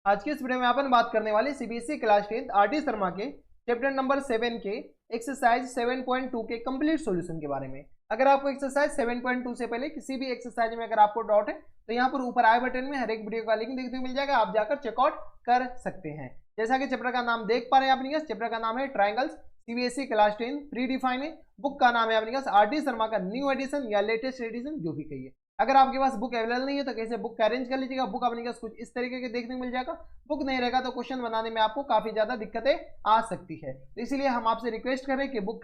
आज की इस वीडियो में अपन बात करने वाले सीबीएसई क्लास 10 आरडी शर्मा के चैप्टर नंबर 7 के एक्सरसाइज 7.2 के कंप्लीट सॉल्यूशन के बारे में। अगर आपको एक्सरसाइज 7.2 से पहले किसी भी एक्सरसाइज में अगर आपको डाउट है तो यहाँ पर ऊपर आई बटन में हर एक वीडियो का लिंक देखने को मिल जाएगा, आप जाकर चेकआउट कर सकते हैं। जैसा कि चैप्टर का नाम देख पा रहे हैं अपने पास, चैप्टर का नाम है triangles, CBSE class 10 pre define है। बुक का नाम है अपने पास आरडी शर्मा का न्यू एडिशन या लेटेस्ट एडिशन, जो भी कहिए। अगर आपके पास बुक अवेलेबल नहीं है तो कैसे बुक अरेंज कर लीजिएगा। बुक अपने पास कुछ इस तरीके के देखने को मिल जाएगा। बुक नहीं रहेगा तो क्वेश्चन बनाने में आपको काफी ज्यादा दिक्कतें आ सकती है, तो इसलिए हम आपसे रिक्वेस्ट कर रहे हैं कि बुक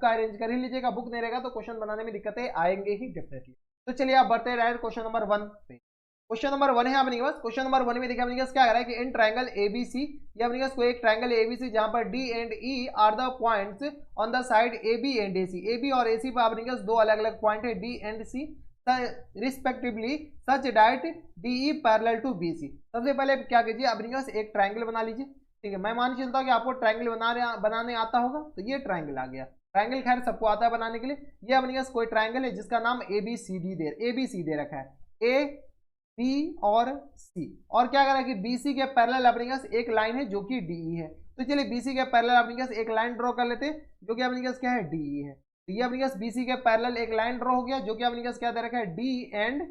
का अरेंज कर ही लीजिएगा। बुक नहीं रहेगा तो क्वेश्चन बनाने में दिक्कतें आएंगे ही डेफिनेटली। तो चलिए आप बढ़ते रहे क्वेश्चन नंबर 1 पे। क्वेश्चन नंबर 1 है अपने पास। क्वेश्चन नंबर 1 में देखिए अपने पास क्या कर रहा है कि इन ट्रायंगल एबीसी, ये अपने पास कोई एक ट्रायंगल एबीसी जहां पर D and E are the points on the side AB and AC. AB और एसी पर अपने पास दो अलग अलग पॉइंट है D and C respectively such that DE parallel to BC. सबसे पहले क्या कीजिए, अपने पास एक ट्रायंगल बना लीजिए। ठीक है, मैं मान चलता हूँ कि आपको ट्रायंगल बनाने आता होगा, तो ये ट्रायंगल आ गया। ट्रायंगल खैर सबको आता है बनाने के लिए। ये अपने पास कोई ट्रायंगल है जिसका नाम एबीसी दे रखा है, ए बी और सी। और क्या करा कि बीसी के पैरेलल अपने पास एक लाइन है जो कि डीई है। तो चलिए बीसी के पैरेलल अपने पास एक लाइन ड्रॉ कर लेते हैं जो कि अपने पास क्या है, डीई है। तो ये अपने पास बीसी के पैरेलल एक लाइन ड्रॉ हो गया जो कि अपने पास क्या दे रखा है, डी एंड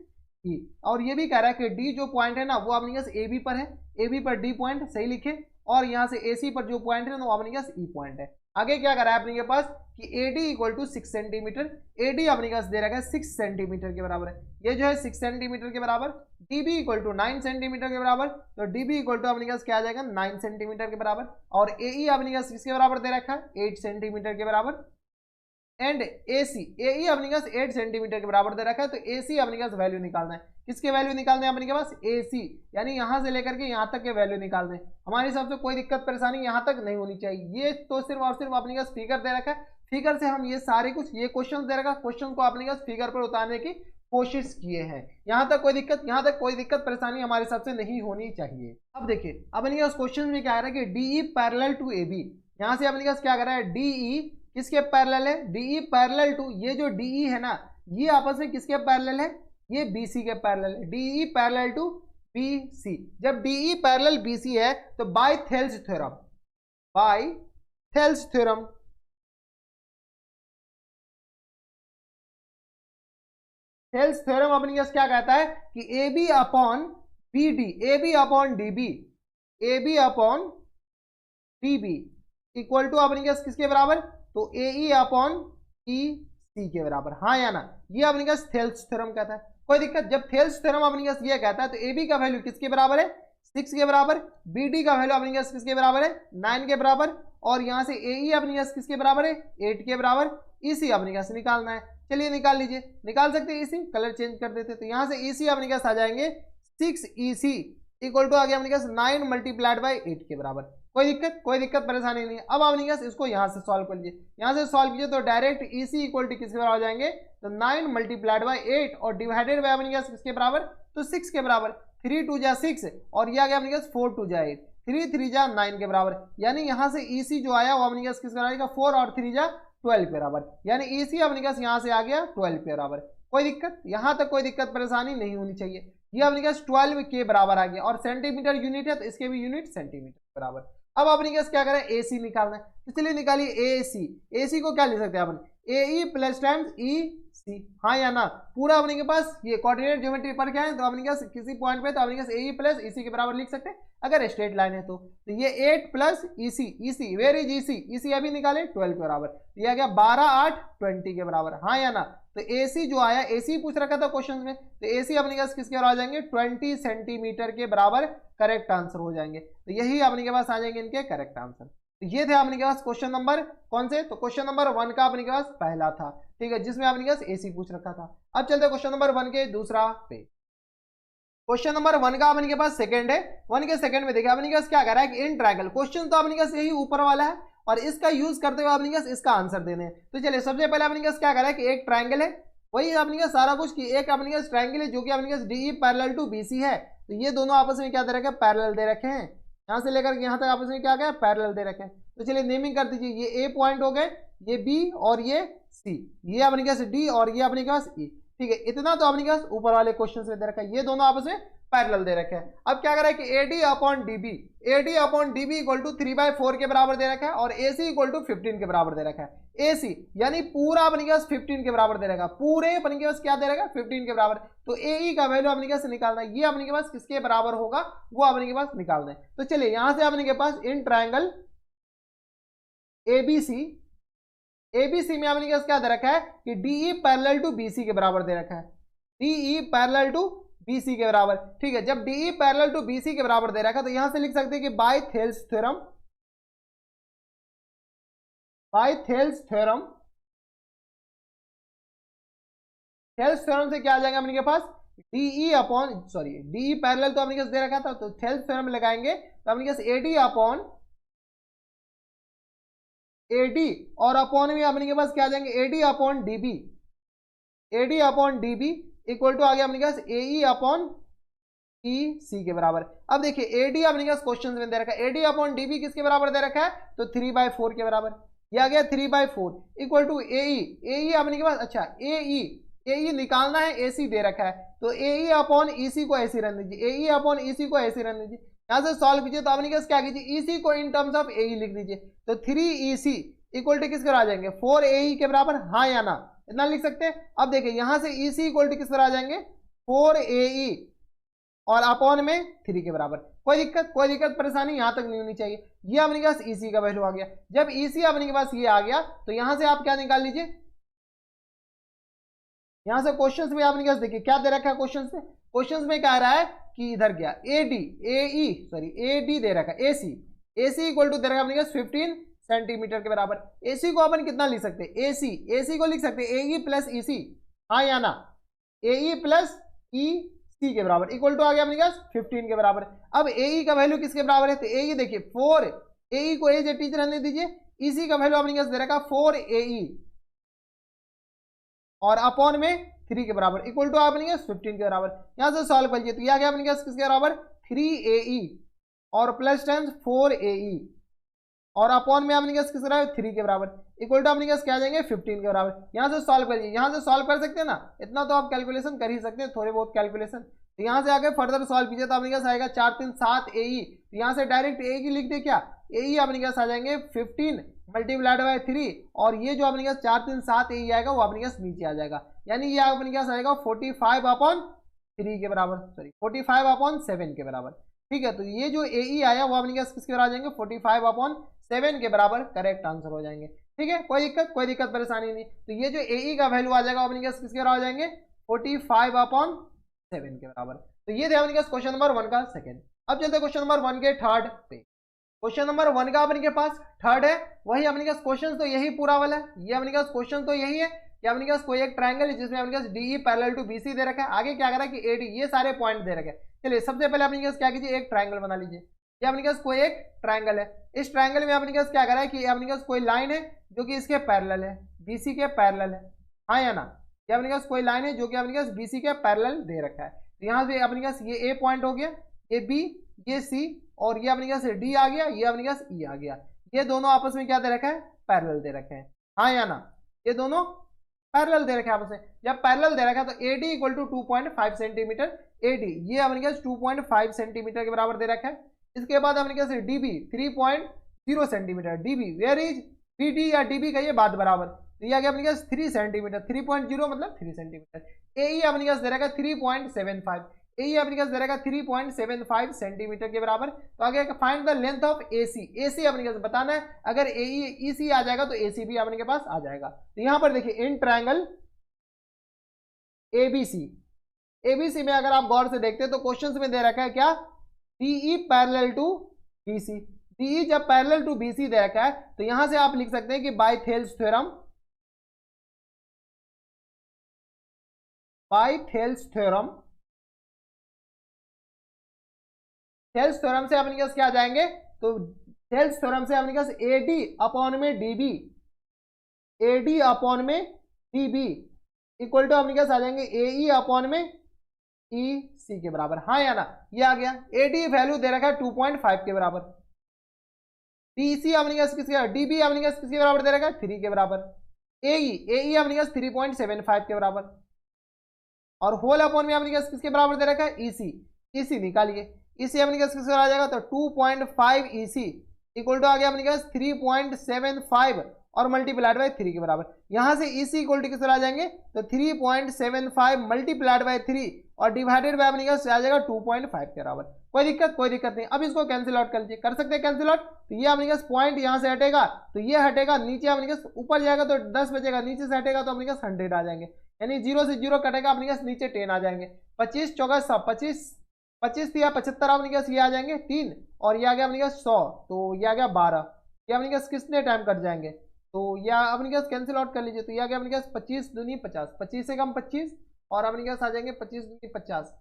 ई। और ये भी कह रहा है कि डी जो पॉइंट है ना वो अपने पास ए बी पर है, ए बी पर डी पॉइंट सही लिखे, और यहाँ से ए सी पर जो पॉइंट है ना वो अपने पास ई पॉइंट है। आगे क्या करा है अपने के पास कि AD equal to 6 centimetre, AD अपने पास दे रखा है 6 सेंटीमीटर के बराबर है। ये जो है 6 सेंटीमीटर के बराबर। DB इक्वल टू 9 सेंटीमीटर के बराबर, तो DB इक्वल टू अपने पास क्या आ जाएगा, 9 सेंटीमीटर के बराबर। और AE अपने पास किसके बराबर दे रखा है, 8 सेंटीमीटर के बराबर। एंड AE अपने पास 8 सेंटीमीटर के बराबर दे रखा है। तो AC अपने पास वैल्यू निकालना है। किसके वैल्यू निकालने हैं अपने के पास, AC, यानी यहां से लेकर के यहां तक के वैल्यू निकालने हैं। हमारे हिसाब से कोई दिक्कत परेशानी यहां तक नहीं होनी चाहिए। ये तो सिर्फ और सिर्फ अपने पास फिगर दे रखा है, फिगर से हम ये सारे कुछ ये क्वेश्चन दे रखा है, क्वेश्चन को अपने पास फिगर पर उतारने की कोशिश किए हैं। यहां तक कोई दिक्कत परेशानी हमारे हिसाब से नहीं होनी चाहिए। अब देखिए अपने पास क्वेश्चन में क्या आ रहा है कि DE पैरेलल टू AB। यहां से अपने पास क्या कर रहा है, DE किसके पैरेलल है, DE पैरेलल टू, ये जो DE है ना ये आपस में किसके पैरेलल है, ये BC के पैरेलल है। DE parallel to BC। जब DE पैरेलल BC है तो बाय थेल्स थ्योरम अपने पास क्या कहता है कि AB upon BD, AB upon DB equal to अपने पास किसके बराबर, तो AE अपॉन EC के बराबर। हाँ या ना, ये अपने पास थेल्स थ्योरम कहता है। कोई दिक्कत, जब थेल्स थ्योरम अपने पास ये कहता है तो AB का वैल्यू किसके बराबर है, 6 के बराबर। BD का वैल्यू अपने पास किसके बराबर है, 9 के बराबर। और यहाँ से AE अपने पास किसके बराबर है, 8 के बराबर। EC अपने पास निकालना है। चलिए निकाल लीजिए, निकाल सकते हैं EC, कलर चेंज कर देते। तो यहाँ से EC अपने पास आ जाएंगे 6EC इक्वल टू आ गया अपने पास 9 मल्टीप्लाइड बाई 8 के बराबर। कोई दिक्कत परेशानी नहीं है। अब अपने पास इसको यहाँ से सॉल्व कर लीजिए, यहाँ से सॉल्व कीजिए तो डायरेक्ट EC इक्वल टू किसके बराबर आ जाएंगे, तो 9 मल्टीप्लाइड बाई 8 और डिवाइडेड बाई अपने पास किसके बराबर, तो 6 के बराबर। 3 2 जा 6 और ये आ गया अपने पास 4 2 जा 8, 3 3 जा 9 के बराबर। यानी यहाँ से EC जो आया वो अपने पास किसके बराबर, 4 और 3 जा 12 के बराबर। यानी EC अपने पास यहाँ से आ गया 12 के बराबर। कोई दिक्कत, यहाँ तक कोई दिक्कत परेशानी नहीं होनी चाहिए। ये अपने पास 12 के बराबर आ गया और सेंटीमीटर यूनिट है तो इसके भी यूनिट सेंटीमीटर के बराबर। अब अपने पास क्या करें, AC निकालना है, इसलिए निकालिए AC को क्या लिख सकते हैं अपन, AE प्लस टाइम्स EC। हाँ या ना, पूरा अपने के पास ये कोऑर्डिनेट ज्योमेट्री पर क्या है तो अपने पास किसी पॉइंट पे तो अपने पास AE प्लस EC के बराबर लिख सकते हैं अगर स्ट्रेट लाइन है तो ये 8 plus EC where is EC अभी निकाले 12 के बराबर। ये आ गया 12 8 20 के बराबर। हाँ या ना, तो AC जो आया, AC पूछ रखा था क्वेश्चन में, तो AC अपने पास किसके बराबर आ जाएंगे, 20 सेंटीमीटर के बराबर करेक्ट आंसर हो जाएंगे। तो यही अपने के पास आ जाएंगे इनके करेक्ट आंसर। तो ये थे अपने के पास क्वेश्चन नंबर कौन से, तो क्वेश्चन नंबर 1 का अपने के पास पहला था, ठीक है, जिसमें अपने के पास AC पूछ रखा था। अब चलते क्वेश्चन नंबर 1 के दूसरा पे। क्वेश्चन नंबर 1 का अपने के पास सेकंड है। 1 के सेकंड में देखिए अपने के पास क्या कर रहा है कि इन ट्रायंगल, क्वेश्चन तो अपने के पास यही ऊपर वाला है और इसका यूज करते हुए अपने के पास इसका आंसर देने हैं। तो चलिए सबसे पहले अपने के पास क्या कर रहा है कि एक ट्रायंगल है, वही अपने के सारा कुछ कि एक अपने के पास ट्रायंगल है जो कि अपने के पास DE पैरेलल टू BC है। तो ये दोनों आपस में क्या दे रखे हैं, पैरेलल दे रखे हैं। यहाँ से लेकर यहाँ तक आपस में क्या क्या पैरेलल दे रखे हैं। तो चलिए नेमिंग कर दीजिए, ये A पॉइंट हो गए, ये B और ये C, ये अपने के पास D और ये अपने के पास E। ठीक है, इतना तो अपने के पास ऊपर वाले क्वेश्चन में दे रखा है, ये दोनों आपस में पैरेलल दे रखा है। अब क्या करा है कि AD upon DB equal to 3/4 के बराबर दे रखा है और AC इक्वल टू 15 के बराबर दे रखा है। AC यानी पूरा अपने पास 15 के बराबर दे रखा, पूरे अपने के पास क्या दे रखा, 15 के बराबर। तो AE का वैल्यू अपने के पास निकालना है, ये अपने के पास किसके बराबर होगा वो अपने के पास निकालना है। तो चलिए यहां से अपने के पास इन ट्रायंगल ABC में अपने के पास क्या दे रखा है कि DE पैरेलल टू BC के बराबर दे रखा है, DE पैरेलल टू BC के बराबर। ठीक है, जब DE पैरेलल टू BC के बराबर दे रखा है तो यहां से लिख सकते हैं कि बाय थेल्स थ्योरम से क्या आ जाएगा अपने के पास DE पैरेलल तो अपने के पास दे रखा था, तो थेल्स थ्योरम लगाएंगे तो अपने के पास AD अपॉन AD और अपॉन में अपने के पास क्या आ जाएंगे AD upon DB equal to आ गया अपने के पास AE अपॉन EC के बराबर। अब देखिए AD अपने के पास क्वेश्चन में दे रखा है, AD अपॉन DB किसके बराबर दे रखा है, तो 3/4 के बराबर। ये आ गया 3/4 इक्वल टू AE अपने के पास, अच्छा AE निकालना है, AC दे रखा है, तो AE अपॉन EC को ऐसे रहने दीजिए, AE अपॉन EC को ऐसे रहने दीजिए। यहां से सॉल्व कीजिए तो अपने के पास क्या कीजिए, EC को इन टर्म्स ऑफ AE लिख दीजिए, तो 3EC इक्वल टू किसके आ जाएंगे 4AE के बराबर, हाँ या ना, इतना लिख सकते हैं। अब देखिए यहां से EC इक्वल टू किस पर आ जाएंगे 4AE और अपॉन में 3 के बराबर। कोई दिक्कत परेशानी यहां तक नहीं होनी चाहिए। ये अपने के पास EC का वैल्यू आ गया। जब EC अपने के पास ये आ गया तो यहां से आप क्या निकाल लीजिए, यहां से क्वेश्चंस में आपने क्या देखिए क्या दे रखा है, क्वेश्चंस में क्या आ रहा है कि इधर गया AD दे रखा है, AC इक्वल टू दे रखा है अपने पास 15 सेंटीमीटर के बराबर। AC को अपन कितना लिख सकते हैं, AC को लिख सकते हैं AE प्लस EC, हाँ या ना, AE प्लस EC के बराबर इक्वल टू आ गया अपने पास 15 के बराबर। अब AE का वैल्यू किसके बराबर है, तो AE देखिए 4, AE को एज ए टीचर रहने दीजिए, EC का वैल्यू अपने पास दे रखा 4AE और अपॉन में 3 के बराबर इक्वल टू आपने 15 के बराबर। यहां से सॉल्व कर लीजिए तो यह गया अपने किसके बराबर 3AE और प्लस टेंस 4AE और अपॉन में आपने किसके बराबर 3 के बराबर इक्वल टू आपने क्या आ जाएंगे 15 के बराबर। यहां से सॉल्व कर लीजिए, यहां से सॉल्व कर सकते हैं ना, इतना तो आप कैलकुलेशन कर ही सकते हैं, थोड़े बहुत कैलकुलेशन। तो यहां से आगे फर्दर सॉल्व कीजिए तो आपने क्या आएगा 4 3 7 AE, तो यहां से डायरेक्ट AE की लिख दे, क्या AE अपने क्या आ जाएंगे 15 मल्टीप्लाइड बाय 3 और ये जो अपने 4 3 7 AE आएगा वो अपने नीचे आ जाएगा, यानी ये अपने क्या आएगा 45 अपॉन 3 के बराबर, 45 अपॉन 7 के बराबर। ठीक है, तो ये जो AE आया वो अपने किसके बराबर आ जाएंगे 45 अपॉन 7 के बराबर, करेक्ट आंसर हो जाएंगे। ठीक है, कोई दिक्कत परेशानी नहीं। तो ये जो AE का वैल्यू आ जाएगा अपने किसके बराबर आ जाएंगे 45 अपॉन 7 के बराबर। तो ये थे अपने क्वेश्चन नंबर 1 का सेकंड। अब चलते क्वेश्चन नंबर 1 के थर्ड पे। क्वेश्चन नंबर 1 का अपने के पास थर्ड है, वही अपने पास क्वेश्चन तो यही पूरा वाला है, ये अपने पास क्वेश्चन तो यही है कि अपने पास कोई एक ट्रायंगल है जिसमें अपने पास DE पैरेलल टू BC दे रखा है, आगे क्या करा कि AD, ये सारे पॉइंट दे रखे हैं। चलिए सबसे पहले अपने पास क्या कीजिए, एक ट्रायंगल बना लीजिए। ये अपने पास कोई एक ट्रायंगल है, इस ट्रायंगल में अपने पास क्या करा है कि अपने पास कोई लाइन है जो कि इसके पैरेलल है, BC के पैरेलल है, हाँ या ना। ये अपने पास कोई लाइन है जो कि अपने पास BC के पैरेलल दे रखा है। तो यहाँ से अपने पास ये A पॉइंट हो गया, ये B, ये C और ये अपने पास D आ गया, ये अपने पास E आ गया। ये दोनों आपस में क्या दे रखा है, पैरेलल दे रखे हैं, हाँ या ना, ये दोनों पैरेलल दे रखे हैं आपस में। जब पैरेलल दे रखा है तो AD equal to 2.5 centimetre, AD ये अपने पास 2.5 सेंटीमीटर के बराबर दे रखा है। इसके बाद अपने पास DB 3.0 centimetre, DB where is BD या DB का ये बात बराबर, तो ये आ गया अपने पास 3 सेंटीमीटर, 3.0 मतलब 3 सेंटीमीटर। AE अपने पास दे रखा है 3.75, AE अपने पास दे रखा 3.75 सेंटीमीटर के बराबर। तो आगे find the length of AC, AC अपने पास बताना है, अगर AE EC आ जाएगा तो AC भी अपने के पास आ जाएगा। तो यहां पर देखिए इन ट्रायंगल ABC में अगर आप गौर से देखते हैं तो क्वेश्चंस में दे रखा है क्या, DE parallel to BC, DE जब पैरेलल टू BC दे रखा है तो यहां से आप लिख सकते हैं कि बाय थेल्स थ्योरम से अपने पास क्या आ जाएंगे, तो थेल्स थ्योरम से अपने पास AD अपॉन में DB इक्वल टू अपने पास आ जाएंगे AE अपॉन में EC के बराबर, हाँ या ना, ये आ गया। AD वैल्यू दे रखा है 2.5 के बराबर, DC अपने पास किसके, DB अपने पास किसके बराबर दे रखा है 3 के बराबर, AE अपने पास 3.75 के बराबर और होल अपॉन में अपने पास किसके बराबर दे रखा है EC, EC निकालिए, EC अपने पास किस आ जाएगा, तो 2.5 EC इक्वल टू आ गया अपने पास 3.75 और मल्टीप्लाइड बाय 3 के बराबर। यहां से EC इक्वल टू किस आ जाएंगे, तो 3.75 मल्टीप्लाइड बाय 3 और डिवाइडेड बाय अपने पास आ जाएगा 2.5 के बराबर। कोई दिक्कत नहीं। अब इसको कैंसिल आउट कर लीजिए, कर सकते हैं कैंसिल आउट। तो ये अपने पास पॉइंट यहाँ से हटेगा तो ये हटेगा, नीचे अपने पास ऊपर जाएगा तो 10 बचेगा, नीचे से हटेगा तो अपने पास 100 आ जाएंगे, यानी 0 से 0 कटेगा, अपने पास नीचे 10 आ जाएंगे। 25 चौका 25 25 या 75 अपने पास ये आ जाएंगे 3 और ये आ गया अपने पास 100, तो ये आ गया 12। ये अपने पास कितने टाइम कट जाएंगे, तो या अपने पास कैंसिल आउट कर लीजिए। तो ये आ गया अपने पास 25 दूनी 50, 25 से कम 25 और अपने पास आ जाएंगे 25 दूनी 50।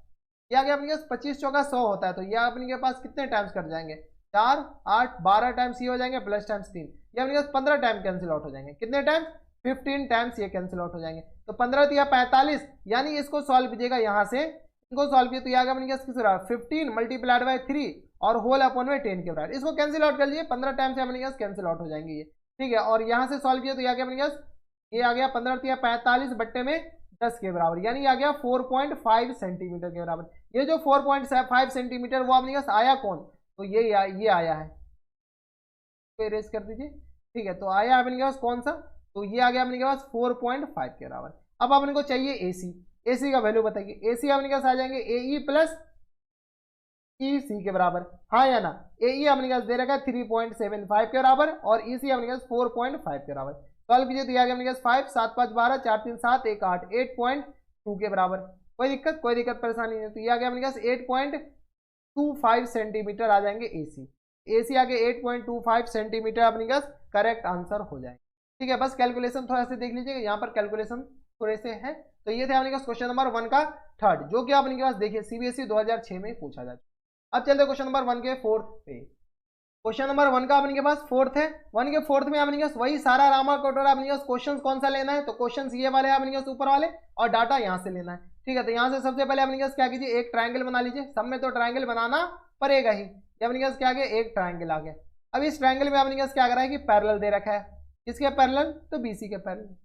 ये आ गया अपने पास 25 चौका 100 होता है, तो ये अपने के पास कितने टाइम्स कट जाएंगे, 4 8 12 टाइम्स ये हो जाएंगे प्लस टाइम्स 3, ये अपने पास 15 टाइम कैंसिल आउट हो जाएंगे। कितने टाइम्स, 15 टाइम्स ये कैंसिल आउट हो जाएंगे। तो 15 या 45, यानी इसको सॉल्व कीजिएगा, यहाँ से इनको सॉल्व किया तो ये आ गया अपने पास किस रहा 15 मल्टीप्लाइड बाय 3 और होल अपॉन में 10 के बराबर। इसको कैंसिल आउट कर लीजिए, 15 टाइम से अपने पास कैंसिल आउट हो जाएंगे ये, ठीक है। और यहाँ से सॉल्व किया तो ये आ गया अपने पास, ये आ गया 15 या 45 बट्टे में 10 के बराबर, यानी आ गया 4.5 सेंटीमीटर के बराबर। ये जो 4.5 सेंटीमीटर वो अपने पास आया कौन, तो ये आया है, तो इरेज कर दीजिए, ठीक है। तो आया अपने पास कौन सा, तो ये आ गया अपने पास 4.5 के बराबर। अब अपने को चाहिए AC का वैल्यू बताइए। AC अपने पास आ जाएंगे AE प्लस EC के बराबर, हाँ या ना। AE अपने पास दे रखा है 3.75 के बराबर और EC अपने पास 4.5 के बराबर। सॉल्व कीजिए तो ये आ गया अपने पास 5 7 5 12 4 3 7 1 8 8.2 के बराबर। कोई दिक्कत परेशानी नहीं। तो ये आ गया अपने पास 8.25 सेंटीमीटर आ जाएंगे AC आगे 8.25 सेंटीमीटर अपने पास करेक्ट आंसर हो जाएगा, ठीक है। बस कैलकुलेशन थोड़ा सा देख लीजिएगा, यहाँ पर कैलकुलेशन थोड़े से है। तो ये थे अपने पास क्वेश्चन नंबर 1 का थर्ड, जो कि आपने पास देखिए CBSE 2006 में पूछा जाता है। अब चलते क्वेश्चन नंबर 1 के फोर्थ पे। क्वेश्चन नंबर 1 का अपने के पास फोर्थ है। 1 के फोर्थ में अपने पास वही सारा रामा कटोरा अपने पास क्वेश्चन कौन सा लेना है, तो क्वेश्चन ये वाले हैं अपने पास ऊपर वाले और डाटा यहाँ से लेना है, ठीक है। तो यहाँ से सबसे पहले अपने पास क्या कीजिए, एक ट्राइंगल बना लीजिए, सब में तो ट्राइंगल बनाना पड़ेगा ही। ये अपने पास क्या आ गया, एक ट्राइंगल आ गया। अब इस ट्राइंगल में अपने पास क्या कर रहा है कि पैरेलल दे रखा है, किसके पैरेलल, तो BC के पैरेलल।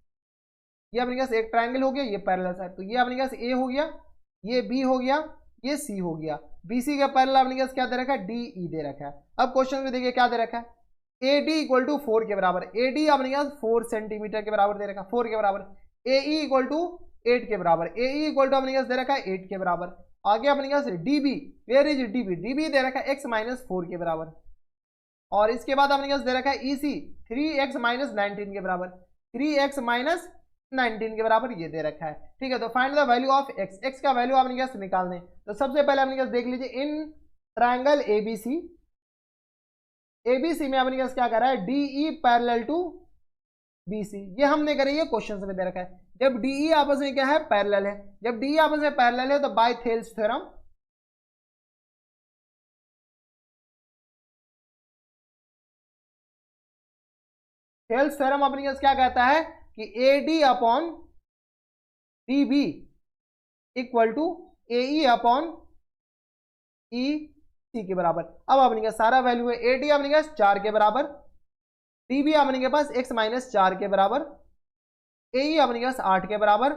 ये अपने पास एक ट्राइंगल हो गया, ये पैरेलल है, तो ये अपने पास A हो गया, ये B हो गया, ये C हो गया। BC का पैरेलल अपने पास क्या दे रखा है, DE दे रखा है। अब क्वेश्चन में देखिए क्या दे रखा है, AD इक्वल टू 4 के बराबर। AD अपने पास 4 सेंटीमीटर के बराबर दे रखा है, 4 के बराबर। AE इक्वल टू 8 के बराबर। AE इक्वल टू अपने पास दे रखा है 8 के बराबर। आगे अपने पास DB, वेयर इज DB दे रखा है x माइनस 4 के बराबर। और इसके बाद अपने पास दे रखा है EC 3x माइनस 19 के बराबर, 3x माइनस 19 के बराबर ये दे रखा है, ठीक है। तो find the value of x का वैल्यू अपने पास निकालने। तो सबसे पहले अपने पास देख लीजिए, इन ट्रायंगल ABC में अपने पास क्या कर रहा है, DE पैरेलल टू BC, ये हमने करी है, क्वेश्चन में दे रखा है। जब DE आपस में क्या है, पैरेलल है, जब DE आपस में पैरेलल है तो बाय थेल्स थ्योरम अपने पास क्या कहता है कि AD upon DB equal to AE upon EC के बराबर। अब अपने पास सारा वैल्यू है, AD अपने पास 4 के बराबर, DB अपने के पास x माइनस 4 के बराबर, AE अपने पास 8 के बराबर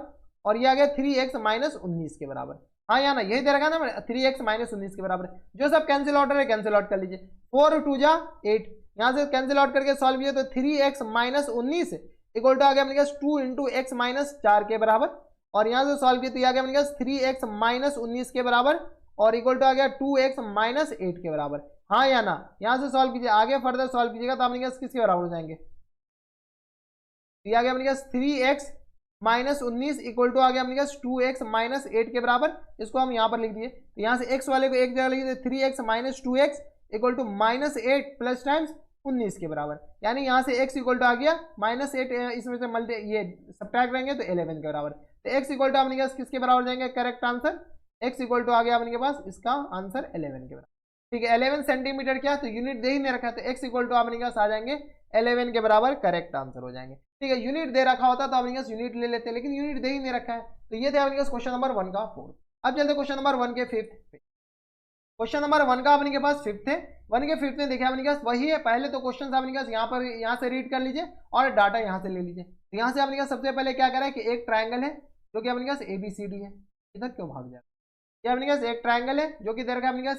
और ये आ गया 3x माइनस 19 के बराबर, हाँ या ना, यही दे रखा है ना 3x माइनस 19 के बराबर। जो सब कैंसिल आउट है कैंसिल आउट कर लीजिए, 4 2 जा 8, यहाँ से कैंसिल आउट करके सॉल्व किया तो 3x माइनस 19 इक्वल टू आ गया अपने पास 2 इंटू एक्स माइनस 4 के बराबर। और यहाँ से सॉल्व किया तो आ गया अपने पास 3x माइनस 19 के बराबर और इक्वल टू आ गया 2x माइनस 8 के बराबर, हाँ या ना। यहाँ से सॉल्व कीजिए, आगे फर्दर सॉल्व कीजिएगा तो अपने पास किसके बराबर हो जाएंगे, तो आ गया अपने पास 3x माइनस 19 इक्वल टू आ गया अपने पास 2x माइनस 8 के बराबर। इसको हम यहाँ पर लिख दिए, तो यहाँ से x वाले को एक जगह लिख दिए, 3x minus 2x equal to minus 8 plus times 19 के बराबर, यानी यहाँ से x इक्वल टू आ गया माइनस 8, इसमें से मल्टी ये सब्ट्रैक्ट करेंगे तो 11 के बराबर। तो x इक्वल टू अपने पास किसके बराबर जाएंगे, correct answer x equal to आ गया अपने पास इसका आंसर 11 के बराबर, ठीक है। 11 सेंटीमीटर क्या, तो यूनिट दे ही नहीं रखा है, तो x इक्वल टू अपने पास आ जाएंगे 11 के बराबर, करेक्ट आंसर हो जाएंगे, ठीक है। यूनिट दे रखा होता तो अपने पास यूनिट ले लेते, लेकिन यूनिट दे ही नहीं रखा है। तो ये थे अपने पास क्वेश्चन नंबर 1 का 4। अब चलते क्वेश्चन नंबर 1 के 5th पे। क्वेश्चन नंबर 1 का अपने के पास 5th है। 1 के 5th में देखिए अपने पास वही है, पहले तो क्वेश्चन अपने पास यहाँ से रीड कर लीजिए और डाटा यहाँ से ले लीजिए। तो यहाँ से अपने पास सबसे पहले क्या करा है कि एक ट्राइंगल है जो कि अपने पास ABCD है, इधर क्यों भाग जाए, ये अपने पास एक ट्राइंगल है जो कि दे रखा है अपने पास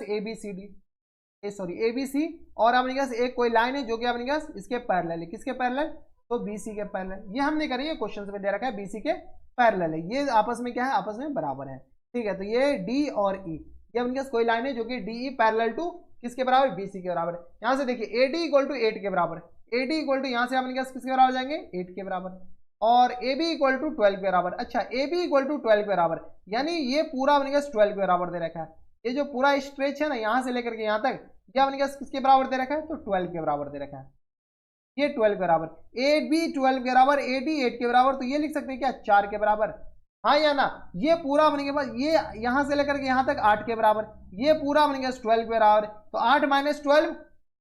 ABC, और अपने पास एक कोई लाइन है जो कि अपने पास इसके पैरेलल है। किसके पैरेलल? तो BC के पैरेलल। ये हमने करी है, क्वेश्चन में दे रखा है BC के पैरेलल है, ये आपस में क्या है? आपस में बराबर है। ठीक है, तो ये D और E, ये अपने पास कोई लाइन है जो कि DE पैरेलल टू किसके बराबर? BC के बराबर है। यहाँ से देखिए AD इक्वल टू 8 के बराबर, AD इक्वल टू यहाँ से अपने पास किसके बराबर जाएंगे? 8 के बराबर, और AB इक्वल टू 12 के बराबर। अच्छा, AB इक्वल टू 12 के बराबर, यानी ये पूरा अपने पास 12 के बराबर दे रखा है। ये जो पूरा स्ट्रेच है ना, यहाँ से लेकर के यहाँ तक, ये अपने पास किसके बराबर दे रखा है? तो 12 के बराबर दे रखा है। ये 12 के बराबर, AB 12 के बराबर, AD 8 के बराबर, तो ये लिख सकते हैं क्या? 4 के बराबर, हाँ या ना? ये पूरा अपने के पास, ये यहाँ से लेकर के यहाँ तक 8 के बराबर, ये पूरा अपने के पास 12 के बराबर, तो 8 माइनस 12,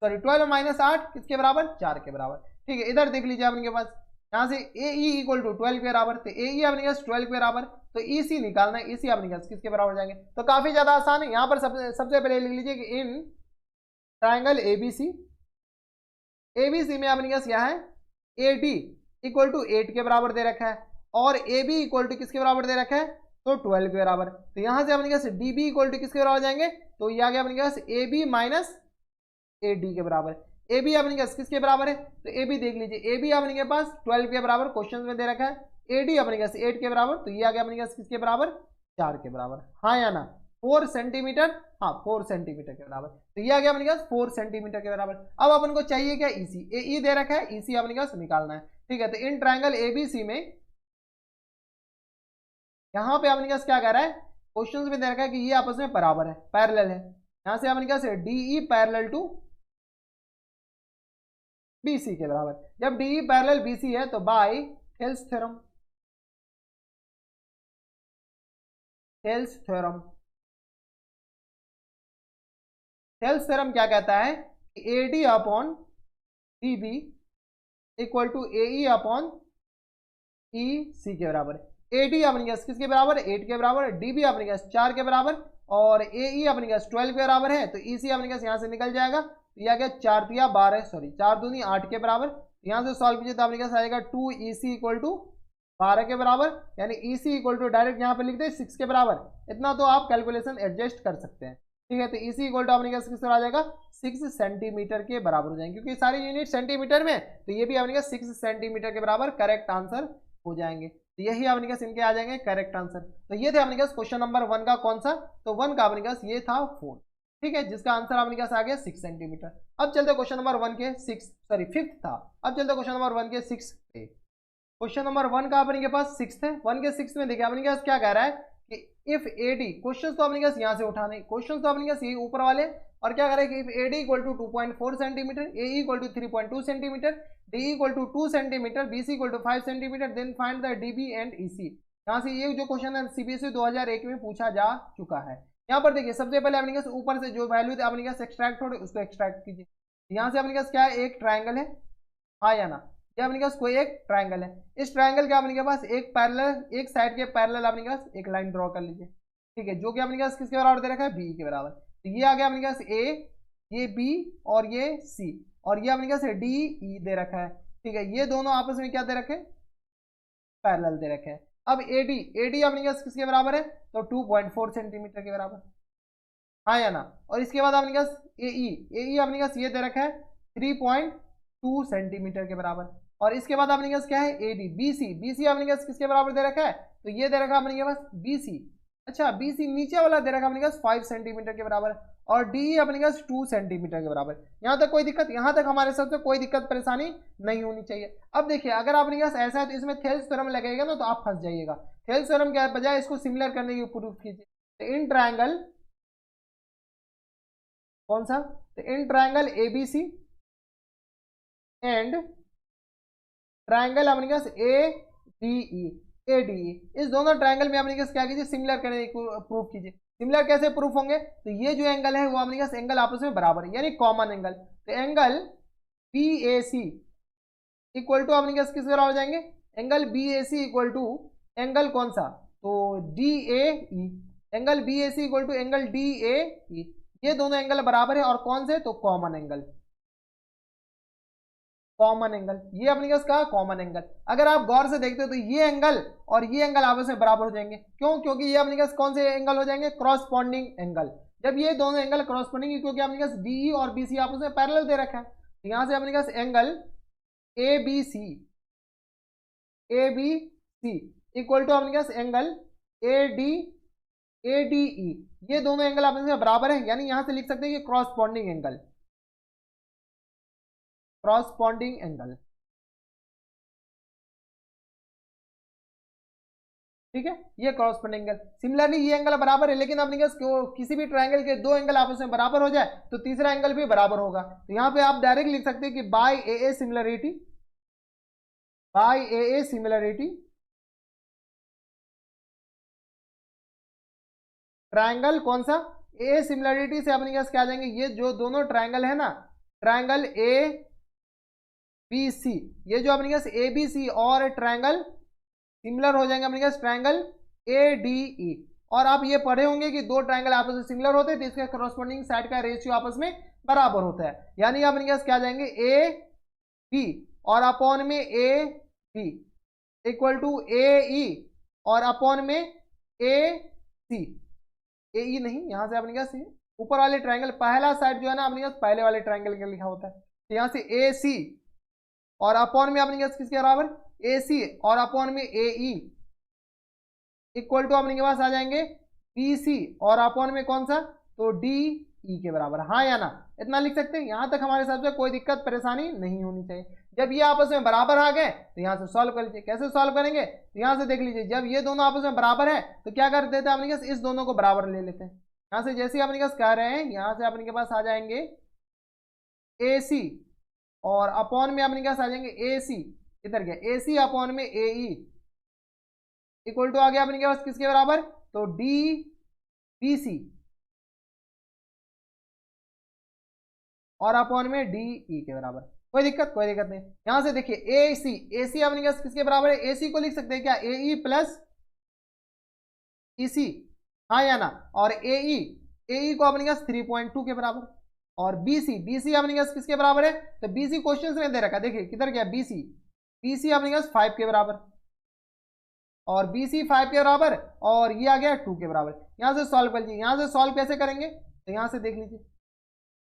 सॉरी 12 माइनस 8 किसके बराबर? 4 के बराबर। ठीक है, इधर देख लीजिए अपने के पास, यहाँ से AE इक्वल टू 12 के बराबर, तो AE अपने पास 12 के बराबर, तो EC निकालना है, EC अपने पास किसके बराबर जाएंगे? तो काफी ज्यादा आसान है। यहाँ पर सबसे पहले लिख लीजिए कि इन ट्राइंगल ABC में अपने पास क्या है? AD इक्वल टू 8 के बराबर दे रखा है, और AB इक्वल टू किसके बराबर दे रखा है? तो 12 के बराबर। तो यहाँ से अपने पास DB इक्वल टू किसके बराबर जाएंगे? तो ये आ गया अपने पास AB माइनस AD के बराबर। AB अपने पास किसके बराबर है? तो AB देख लीजिए, AB अपने के पास 12 के बराबर क्वेश्चन में दे रखा है, AD अपने पास 8 के बराबर, तो ये आ गया अपने पास किसके बराबर? 4 के बराबर, हाँ या ना? 4 सेंटीमीटर, हाँ 4 सेंटीमीटर के बराबर, तो ये आ गया अपने पास 4 सेंटीमीटर के बराबर। अब अपन को चाहिए क्या? EC, AE दे रखा है, EC अपने पास निकालना है। ठीक है, तो इन ट्राइंगल ABC में यहाँ पे अपने पास क्या कह रहा है? क्वेश्चन में दे रखा है कि ये आपस में बराबर है, पैरेलल है। यहाँ से अपने पास DE पैरेलल टू BC के बराबर, जब DE पैरेलल BC है तो by Thales theorem, Thales theorem, Thales theorem क्या कहता है कि AD upon DB equal to AE upon EC के बराबर है। AD अपने पास किसके बराबर है? 8 के बराबर, DB अपने पास 4 के बराबर, और AE अपने पास 12 के बराबर है, तो EC अपने पास यहाँ से निकल जाएगा, तो यह आ गया 4 तिया 12, सॉरी 4 दूनी 8 के बराबर। यहाँ से सॉल्व कीजिए तो अपने पास आएगा 2EC इक्वल टू 12 के बराबर, यानी EC इक्वल टू डायरेक्ट यहाँ पे लिख दे 6 के बराबर। इतना तो आप कैलकुलेशन एडजस्ट कर सकते हैं। ठीक है, तो EC इक्वल टू अपने पास किस तरह आ जाएगा? 6 सेंटीमीटर के बराबर हो जाएंगे, क्योंकि सारे यूनिट सेंटीमीटर में, तो ये भी अपने पास 6 सेंटीमीटर के बराबर करेक्ट आंसर हो जाएंगे। तो यही अपने पास इनके आ जाएंगे करेक्ट आंसर। तो ये थे अपने पास क्वेश्चन नंबर 1 का, कौन सा? तो 1 का अपने पास ये था 4। ठीक है, जिसका आंसर अपने पास आ गया 6 सेंटीमीटर। अब चलते क्वेश्चन नंबर 1 के 5th था। अब चलते क्वेश्चन नंबर 1 के 6 पे। क्वेश्चन नंबर 1 का अपने के पास 6 है। 1 के 6 में देखिए अपने पास क्या कह रहा है कि इफ AD, क्वेश्चन तो अपने पास यहाँ से उठाने, क्वेश्चन तो अपने पास ये ऊपर वाले, और क्या कह रहा है कि if AD equal to 2.4 centimetre, AE equal to 3.2 centimetre, DE equal to 2 centimetre, BC equal to 5 centimetre, then find the DB and EC। यहाँ से ये जो क्वेश्चन है CBSE 2001 में पूछा जा चुका है। यहाँ पर देखिए सबसे पहले अपने पास ऊपर से जो वैल्यू थे अपने पास एक्सट्रैक्ट हो रहे, उसको एक्सट्रैक्ट कीजिए। यहाँ से अपने पास क्या है? एक ट्राइंगल है, हाँ या ना? ये अपने पास कोई एक ट्राइंगल है, इस ट्राइंगल के अपने के पास एक पैरेलल, एक साइड के पैरेलल अपने पास एक लाइन ड्रॉ कर लीजिए। ठीक है, जो कि अपने पास किसके बराबर दे रखा है? B के बराबर। तो ये आ गया अपने पास A, ये B और ये C, और ये अपने पास D E दे रखा है। ठीक है, ये दोनों आपस में क्या दे रखे? पैरेलल दे रखे हैं। अब AD अपने पास किसके बराबर है? तो 2.4 सेंटीमीटर के बराबर, हाँ या ना? और इसके बाद अपने पास AE अपने पास ये दे रखा है 3.2 सेंटीमीटर के बराबर, और इसके बाद अपने पास क्या है? AD। BC अपने पास किसके बराबर दे रखा है? तो ये दे रखा है अपने पास BC। अच्छा, BC नीचे वाला दे रखा है अपने पास 5 सेंटीमीटर के बराबर, और DE अपने पास 2 सेंटीमीटर के बराबर। यहाँ तक कोई दिक्कत? यहाँ तक हमारे सबसे कोई दिक्कत परेशानी नहीं होनी चाहिए। अब देखिए, अगर आपने पास ऐसा है तो इसमें थेल्स थ्योरम लगेगा ना, तो आप फंस जाइएगा। थेल्स थ्योरम के बजाय इसको सिमिलर करने की प्रूफ कीजिए। तो इन ट्राइंगल, कौन सा? तो in triangle ABC and triangle अपने पास ADE, इस दोनों ट्राइंगल में अपने पास क्या कीजिए? सिमिलर करने की प्रूफ कीजिए। सिमिलर कैसे प्रूफ होंगे? तो ये जो एंगल है वो अपने पास एंगल आपस में बराबर है, यानी कॉमन एंगल। तो एंगल BAC इक्वल टू अपने पास किस बराबर हो जाएंगे? Angle BAC equal to angle कौन सा? तो DAE। Angle BAC equal to angle DAE, ये दोनों एंगल बराबर है, और कौन से? तो कॉमन एंगल। कॉमन एंगल, ये अपने पास का कॉमन एंगल। अगर आप गौर से देखते हो तो ये एंगल और ये एंगल आपस में बराबर हो जाएंगे। क्यों? क्योंकि ये अपने पास कौन से एंगल हो जाएंगे? Corresponding angle. जब ये दोनों एंगल क्रॉसपॉन्डिंग, क्योंकि अपने पास डीई और बीसी आपस में पैरेलल दे रखा है, तो यहां से अपने पास angle A B C equal to अपने पास एंगल ए डी ई, ये दोनों एंगल आपस में बराबर है, यानी यहां से लिख सकते हैं कि क्रॉसपॉन्डिंग एंगल, ठीक है, ये क्रॉसपॉन्डिंग एंगल। सिमिलरली ये एंगल बराबर है, लेकिन अपने पास किसी भी ट्रायंगल के दो एंगल आपस में बराबर हो जाए तो तीसरा एंगल भी बराबर होगा। तो यहाँ पे आप डायरेक्ट लिख सकते हैं कि by A A similarity triangle कौन सा? ए सिमिलरिटी से अपने पास क्या आ जाएंगे, ये जो दोनों ट्रायंगल है ना, ट्रायंगल ए बी सी, ये जो अपने पास ए बी सी और ट्रायंगल सिमिलर हो जाएंगे अपने पास ट्रायंगल ए डी ई। और आप ये पढ़े होंगे कि दो ट्रायंगल आपस में सिमिलर होते हैं तो इसके कॉरस्पॉन्डिंग साइड का रेशियो आपस में बराबर होता है, यानी अपने पास क्या जाएंगे ए बी और अपॉन में A B equal to A ई और अपॉन में ए सी। ए ई नहीं, यहां से अपने पास ऊपर वाले ट्रायंगल पहला साइड जो है ना अपने पास पहले वाले ट्रायंगल का लिखा होता है, तो यहां से ए सी और अपॉन में अपने पास किसके बराबर? ए सी और अपॉन में ए ई इक्वल टू अपने के पास आ जाएंगे बी सी और अपॉन में कौन सा? तो डी ई के बराबर। हाँ या ना? इतना लिख सकते हैं। यहां तक हमारे हिसाब से कोई दिक्कत परेशानी नहीं होनी चाहिए। जब ये आपस में बराबर आ गए तो यहां से सॉल्व कर लीजिए। कैसे सॉल्व करेंगे? तो यहां से देख लीजिए, जब ये दोनों आपस में बराबर है तो क्या कर देते हैं अपने पास? इस दोनों को बराबर ले लेते हैं। यहां से जैसे अपने पास कह रहे हैं, यहां से अपने के पास आ जाएंगे ए सी और अपॉन में अपने पास आ जाएंगे ए सी, इधर गया ए सी अपॉन में ए ई इक्वल टू आ गया अपने के पास किसके बराबर? तो डी बी सी और अपॉन में डी ई के बराबर। कोई दिक्कत नहीं। यहां से देखिए ए सी अपने पास किसके बराबर है? ए सी को लिख सकते हैं क्या? ए ई प्लस ई सी, हाँ या ना? और ए ई को अपने पास 3.2 के बराबर। और बी सी अपने पास किसके बराबर है? तो बी सी क्वेश्चन में दे रखा है, देखिए किधर गया बी सी अपने पास 5 के बराबर और बी सी 5 के बराबर और ये आ गया 2 के बराबर। यहां से सॉल्व कर लीजिए। यहां से सॉल्व कैसे करेंगे? तो यहां से देख लीजिए,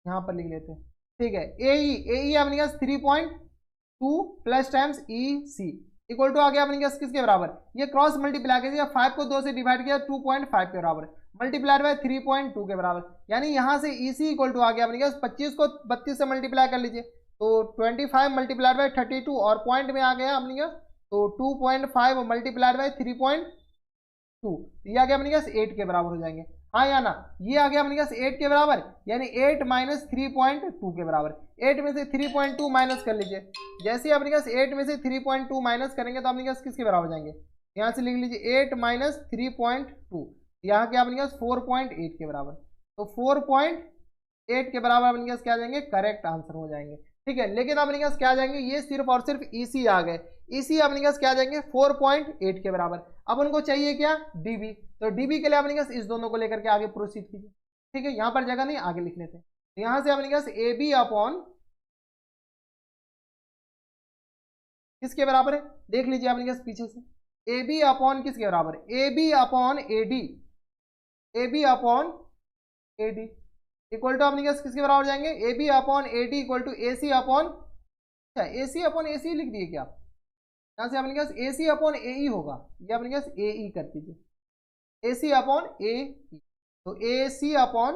यहां पर लिख लेते हैं, ठीक है। ए ई अपने पास 3.2 plus times E C equal to आ गया अपने पास किसके बराबर? ये क्रॉस मल्टीप्लाई कीजिए, 5 को 2 से डिवाइड किया 2.5 के बराबर मल्टीप्लाइड बाय 3.2 के बराबर, यानी यहां से ई सी इक्वल टू आ गया अपने पास 25 को 32 से मल्टीप्लाई कर लीजिए तो 25 मल्टीप्लाइड बाय 32 और पॉइंट में आ गया अपने पास तो 2.5 मल्टीप्लाइड बाय 3.2, ये आ गया अपने पास 8 के बराबर हो जाएंगे। हाँ या ना? ये आ गया अपने पास 8 के बराबर, यानी 8 माइनस 3.2 के बराबर। 8 में से 3.2 माइनस कर लीजिए। जैसे अपने पास 8 में से 3.2 माइनस करेंगे तो अपने पास किसके बराबर हो जाएंगे? यहाँ से लिख लीजिए 8 माइनस 3.2, यहाँ के अपने पास 4.8 के बराबर। तो 4.8 के बराबर अपने पास क्या आ जाएंगे? करेक्ट आंसर हो जाएंगे, ठीक है। लेकिन अपने पास क्या आ जाएंगे? ये सिर्फ और सिर्फ ईसी आ गए। ईसी अपने पास क्या आ जाएंगे? 4.8 के बराबर। अब उनको चाहिए क्या? डीबी। तो डीबी के लिए अपने पास इस दोनों को लेकर के आगे प्रोसीड कीजिए, ठीक है। यहां पर जगह नहीं, आगे लिख लेते हैं। तो यहां से अपने पास ए बी अपॉन किसके बराबर है? देख लीजिए अपने पास पीछे से, ए बी अपॉन किसके बराबर है? A B upon A D, A B upon A D equal to अपने पास किसके बराबर जाएंगे? A B upon A D equal to A C upon, अच्छा ए सी अपॉन ए सी लिख दिए क्या? यहां से अपने पास ए सी अपॉन ए ई होगा, ये अपने पास ए ई कर दीजिए, ए सी अपॉन ए ई, तो ए C upon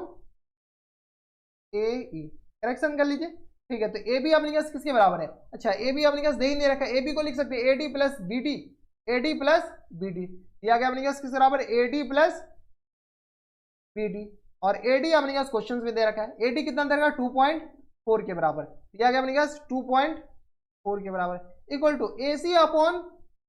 A E correction कर लीजिए, ठीक है। तो ए बी अपने पास किसके बराबर है? अच्छा ए बी अपने पास दे ही नहीं रखा, ए बी को लिख सकते हैं A D plus B D, A D plus B D, ये आ गया अपने पास किसके बराबर? A D plus B D. और ए डी अपने पास क्वेश्चन में दे रखा है, ए डी कितना दे रखा है? 2.4 के बराबर, ये आ गया अपने पास 2.4 के बराबर equal to A C upon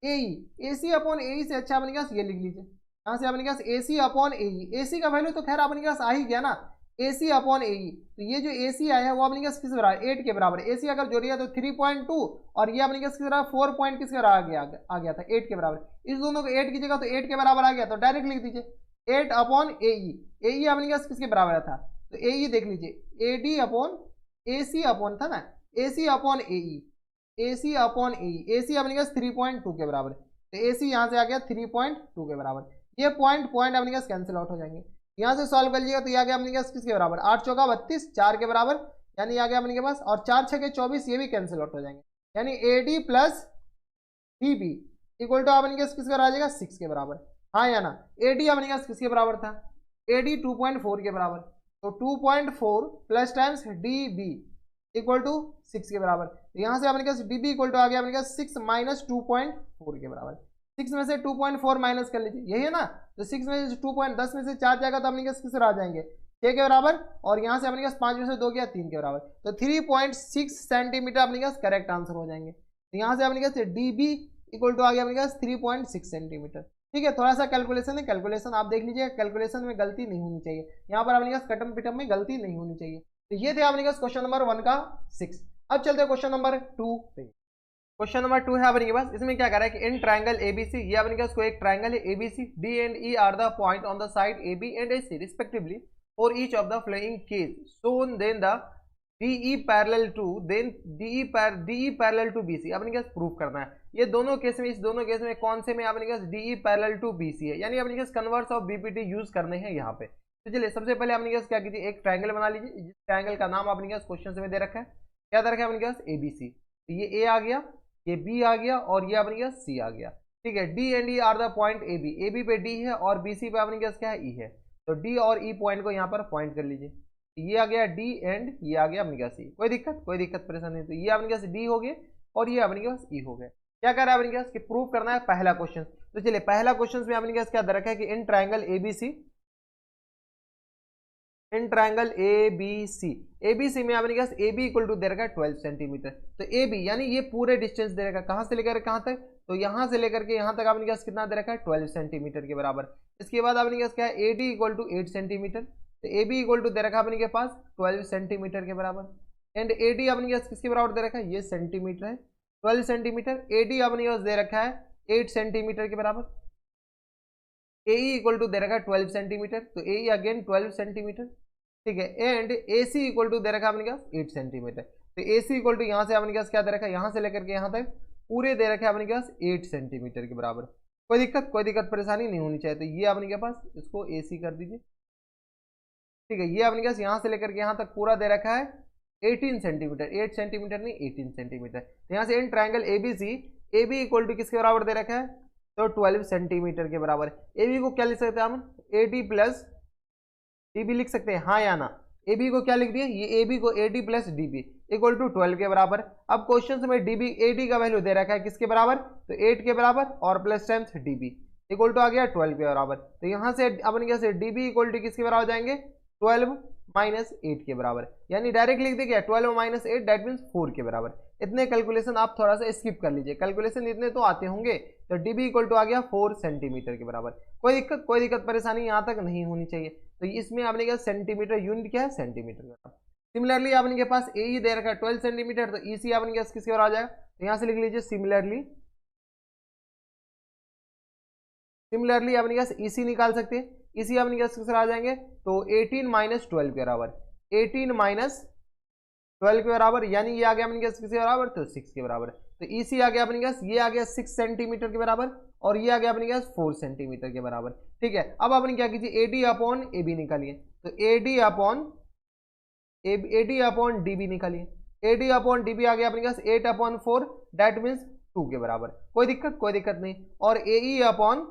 A E, A C upon A E से अच्छा अपने पास ये लिख लीजिए, यहाँ से अपने पास ए C upon A E, A सी का वैल्यू तो खैर अपने पास आ ही गया ना, ए सी अपॉन ए ई, तो ये जो ए सी आया है वो अपने पास किस बराबर? 8 के बराबर। ए सी अगर जोड़िए तो 3.2 और ये अपने पास किस बराबर? 4 पॉइंट किसके बराबर आ गया था? 8 के बराबर। इस दोनों को 8 की जगह तो 8 के बराबर आ गया, तो डायरेक्ट लिख दीजिए 8 upon A E, A E अपने पास किसके बराबर था? तो ए ई देख लीजिए A D upon A C upon था ना, A C upon A E, AC upon E, AC अपने पास 3.2 के बराबर, तो AC यहाँ से आ गया 3.2 के बराबर। ये पॉइंट पॉइंट अपने पास कैंसिल आउट हो जाएंगे। यहाँ से सॉल्व कर लीजिएगा तो ये आ गया अपने पास किसके बराबर, 8 चौका 32, 4 के बराबर, यानी आ गया अपने के पास, और 4 छके 24, ये भी कैंसिल आउट हो जाएंगे, यानी AD plus DB equal to अपने पास किसका आ जाएगा, 6 के बराबर। हाँ या ना, AD अपने पास किसके बराबर था, AD 2.4 के बराबर, तो 2.4 plus times DB equal to 6 के बराबर। तो यहाँ से अपने पास DB इक्वल टू आ गया अपने पास 6 माइनस 2.4 के बराबर। 6 में से 2.4 माइनस कर लीजिए, यही है ना, तो 6 में से 2.10 में से 4 जाएगा तो अपने पास किस आ जाएंगे, 6 के बराबर, और यहाँ से अपने पास 5 में से 2 गया 3 के बराबर, तो 3.6 सेंटीमीटर अपने पास करेक्ट आंसर हो जाएंगे। तो यहाँ से अपने पास DB इक्वल टू आ गया अपने पास 3.6 सेंटीमीटर। ठीक है, थोड़ा सा कैलकुलेशन है, कैलकुलेशन आप देख लीजिए, कैलकुलेशन में गलती नहीं होनी चाहिए, यहाँ पर अपने पास कटम पिटम में गलती नहीं होनी चाहिए। तो ये थे अपने पास क्वेश्चन नंबर 1 का 6। अब चलते हैं क्वेश्चन नंबर 2 पे। क्वेश्चन नंबर 2 है अपने पास, इसमें क्या कर रहा है कि इन ट्रायंगल ABC, ये अपने पास कोई एक ट्रायंगल है ABC, D and E are the point on the side AB and AC respectively for each of the following case, show then the DE parallel to DE parallel to BC अपने पास proof करना है। ये दोनों case में, इस दोनों case में कौन से में अपने पास DE पैरेलल टू BC है, यानी अपने पास कन्वर्स ऑफ BPT यूज करने हैं यहाँ पे। तो चलिए सबसे पहले अपने पास क्या कीजिए, एक ट्रायंगल बना लीजिए, जिस ट्रायंगल का नाम अपने पास क्वेश्चन में दे रखा है, क्या दे रखा है अपने पास, ABC। तो ये A आ गया, ये B आ गया, और ये अपने पास C आ गया। ठीक है, D and E are the point AB पे D है और BC पे अपने पास क्या है, E है, तो D और E पॉइंट को यहाँ पर पॉइंट कर लीजिए। ये आ गया D एंड ये आ गया अपने पास C, कोई दिक्कत परेशानी नहीं। तो ये अपने पास D हो गए और ये अपने पास E हो गए। क्या कर रहा है अपने पास कि प्रूव करना है पहला क्वेश्चन। तो चलिए पहला क्वेश्चन में अपने पास क्या दे रखा है कि इन ट्रायंगल ABC में अपने पास AB इक्वल टू दे रखा है 12 सेंटीमीटर। तो AB यानी ये पूरे डिस्टेंस दे रखा है, कहां से लेकर कहां तक, तो यहां से लेकर के यहां तक अपने पास कितना दे रखा है, 12 सेंटीमीटर के बराबर। इसके बाद अपने पास क्या है, AD इक्वल टू 8 सेंटीमीटर, तो AB इक्वल टू दे रखा है अपने के पास 12 सेंटीमीटर के बराबर, एंड AD अपने पास किसके बराबर दे रखा है, ये सेंटीमीटर है, 12 सेंटीमीटर। AD अपने पास दे रखा है 8 सेंटीमीटर के बराबर। AE इक्वल टू दे रखा है 12 सेंटीमीटर, तो AE अगेन 12 सेंटीमीटर। ठीक है, एंड AC इक्वल टू दे रखा है अपने पास 8 सेंटीमीटर। तो AC इक्वल टू यहाँ से अपने पास क्या दे रखा है, यहाँ से लेकर के यहाँ तक पूरे दे रखा है अपने पास 8 सेंटीमीटर के बराबर। कोई दिक्कत परेशानी नहीं होनी चाहिए। तो ये अपने के पास इसको AC कर दीजिए। ठीक है, ये अपने पास यहाँ से लेकर के यहाँ तक पूरा दे रखा है 18 सेंटीमीटर, 8 सेंटीमीटर नहीं 18 सेंटीमीटर। तो यहाँ से in triangle ABC AB equal to किसके बराबर दे रखा है, तो 12 सेंटीमीटर के बराबर। AB को क्या लिख सकते हैं हम, AD प्लस DB लिख सकते हैं, हाँ या ना। AB को क्या लिख दिए, ये AB को AD plus DB equal to 12 के बराबर। अब क्वेश्चन में AD का वैल्यू दे रखा है किसके बराबर, तो 8 के बराबर, और plus times DB equal to आ गया 12 के बराबर। तो यहाँ से अपन कैसे DB इक्वल टू किसके बराबर हो जाएंगे, 12 माइनस 8 के बराबर, यानी डायरेक्ट लिख दे क्या 12 माइनस 8 दैट मीन्स 4 के बराबर। इतने कैलकुलेशन आप थोड़ा सा स्किप कर लीजिए, कैलकुलेशन इतने तो आते होंगे। तो DB इक्वल टू आ गया 4 सेंटीमीटर के बराबर। कोई दिक्कत परेशानी यहाँ तक नहीं होनी चाहिए। तो इसमें आपने क्या सेंटीमीटर यूनिट क्या है, सेंटीमीटर का। सिमिलरली आपने के पास AE दे रखा है 12 सेंटीमीटर, तो EC आपने क्या किसके बराबर आ जाएगा, तो यहाँ से लिख लीजिए सिमिलरली आपने क्या EC निकाल सकते हैं। EC आपने क्या किसके आ जाएंगे, तो 18 माइनस 12 के बराबर, 18 माइनस 12 के बराबर, यानी ये आ गया अपने किसके बराबर, तो 6 के बराबर। तो EC आ गया अपने पास, ये आ गया 6 सेंटीमीटर के बराबर, और ये आ गया अपने पास 4 सेंटीमीटर के बराबर। ठीक है, अब आपने क्या कीजिए AD अपॉन AB निकालिए। तो AD अपॉन DB निकालिए। AD अपॉन DB आ गया अपने पास 8 अपॉन 4 दैट मीन्स 2 के बराबर। कोई दिक्कत नहीं। और AE अपॉन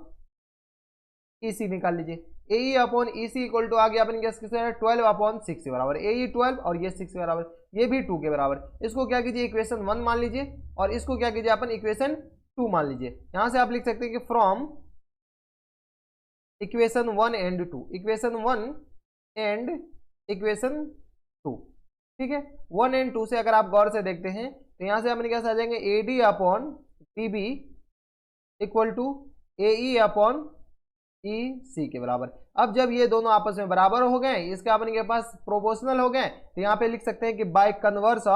EC निकाल लीजिए। AE upon EC equal to आ गया अपने पास किसके 12 अपॉन 6 के बराबर। AE 12 और ये 6 के बराबर, ये भी 2 के बराबर। इसको क्या कीजिए इक्वेशन 1 मान लीजिए, और इसको क्या कीजिए अपन इक्वेशन 2 मान लीजिए। यहां से आप लिख सकते हैं कि from equation 1 and 2, equation 1 and equation 2। ठीक है, 1 एंड 2 से अगर आप गौर से देखते हैं तो यहां से अपने क्या आ जाएंगे AD upon DB equal to AE upon EC के बराबर। अब जब ये दोनों आपस में बराबर हो गए, इसके अपने के पास प्रोपोर्शनल हो गए, तो यहां पे लिख सकते हैं कि by converse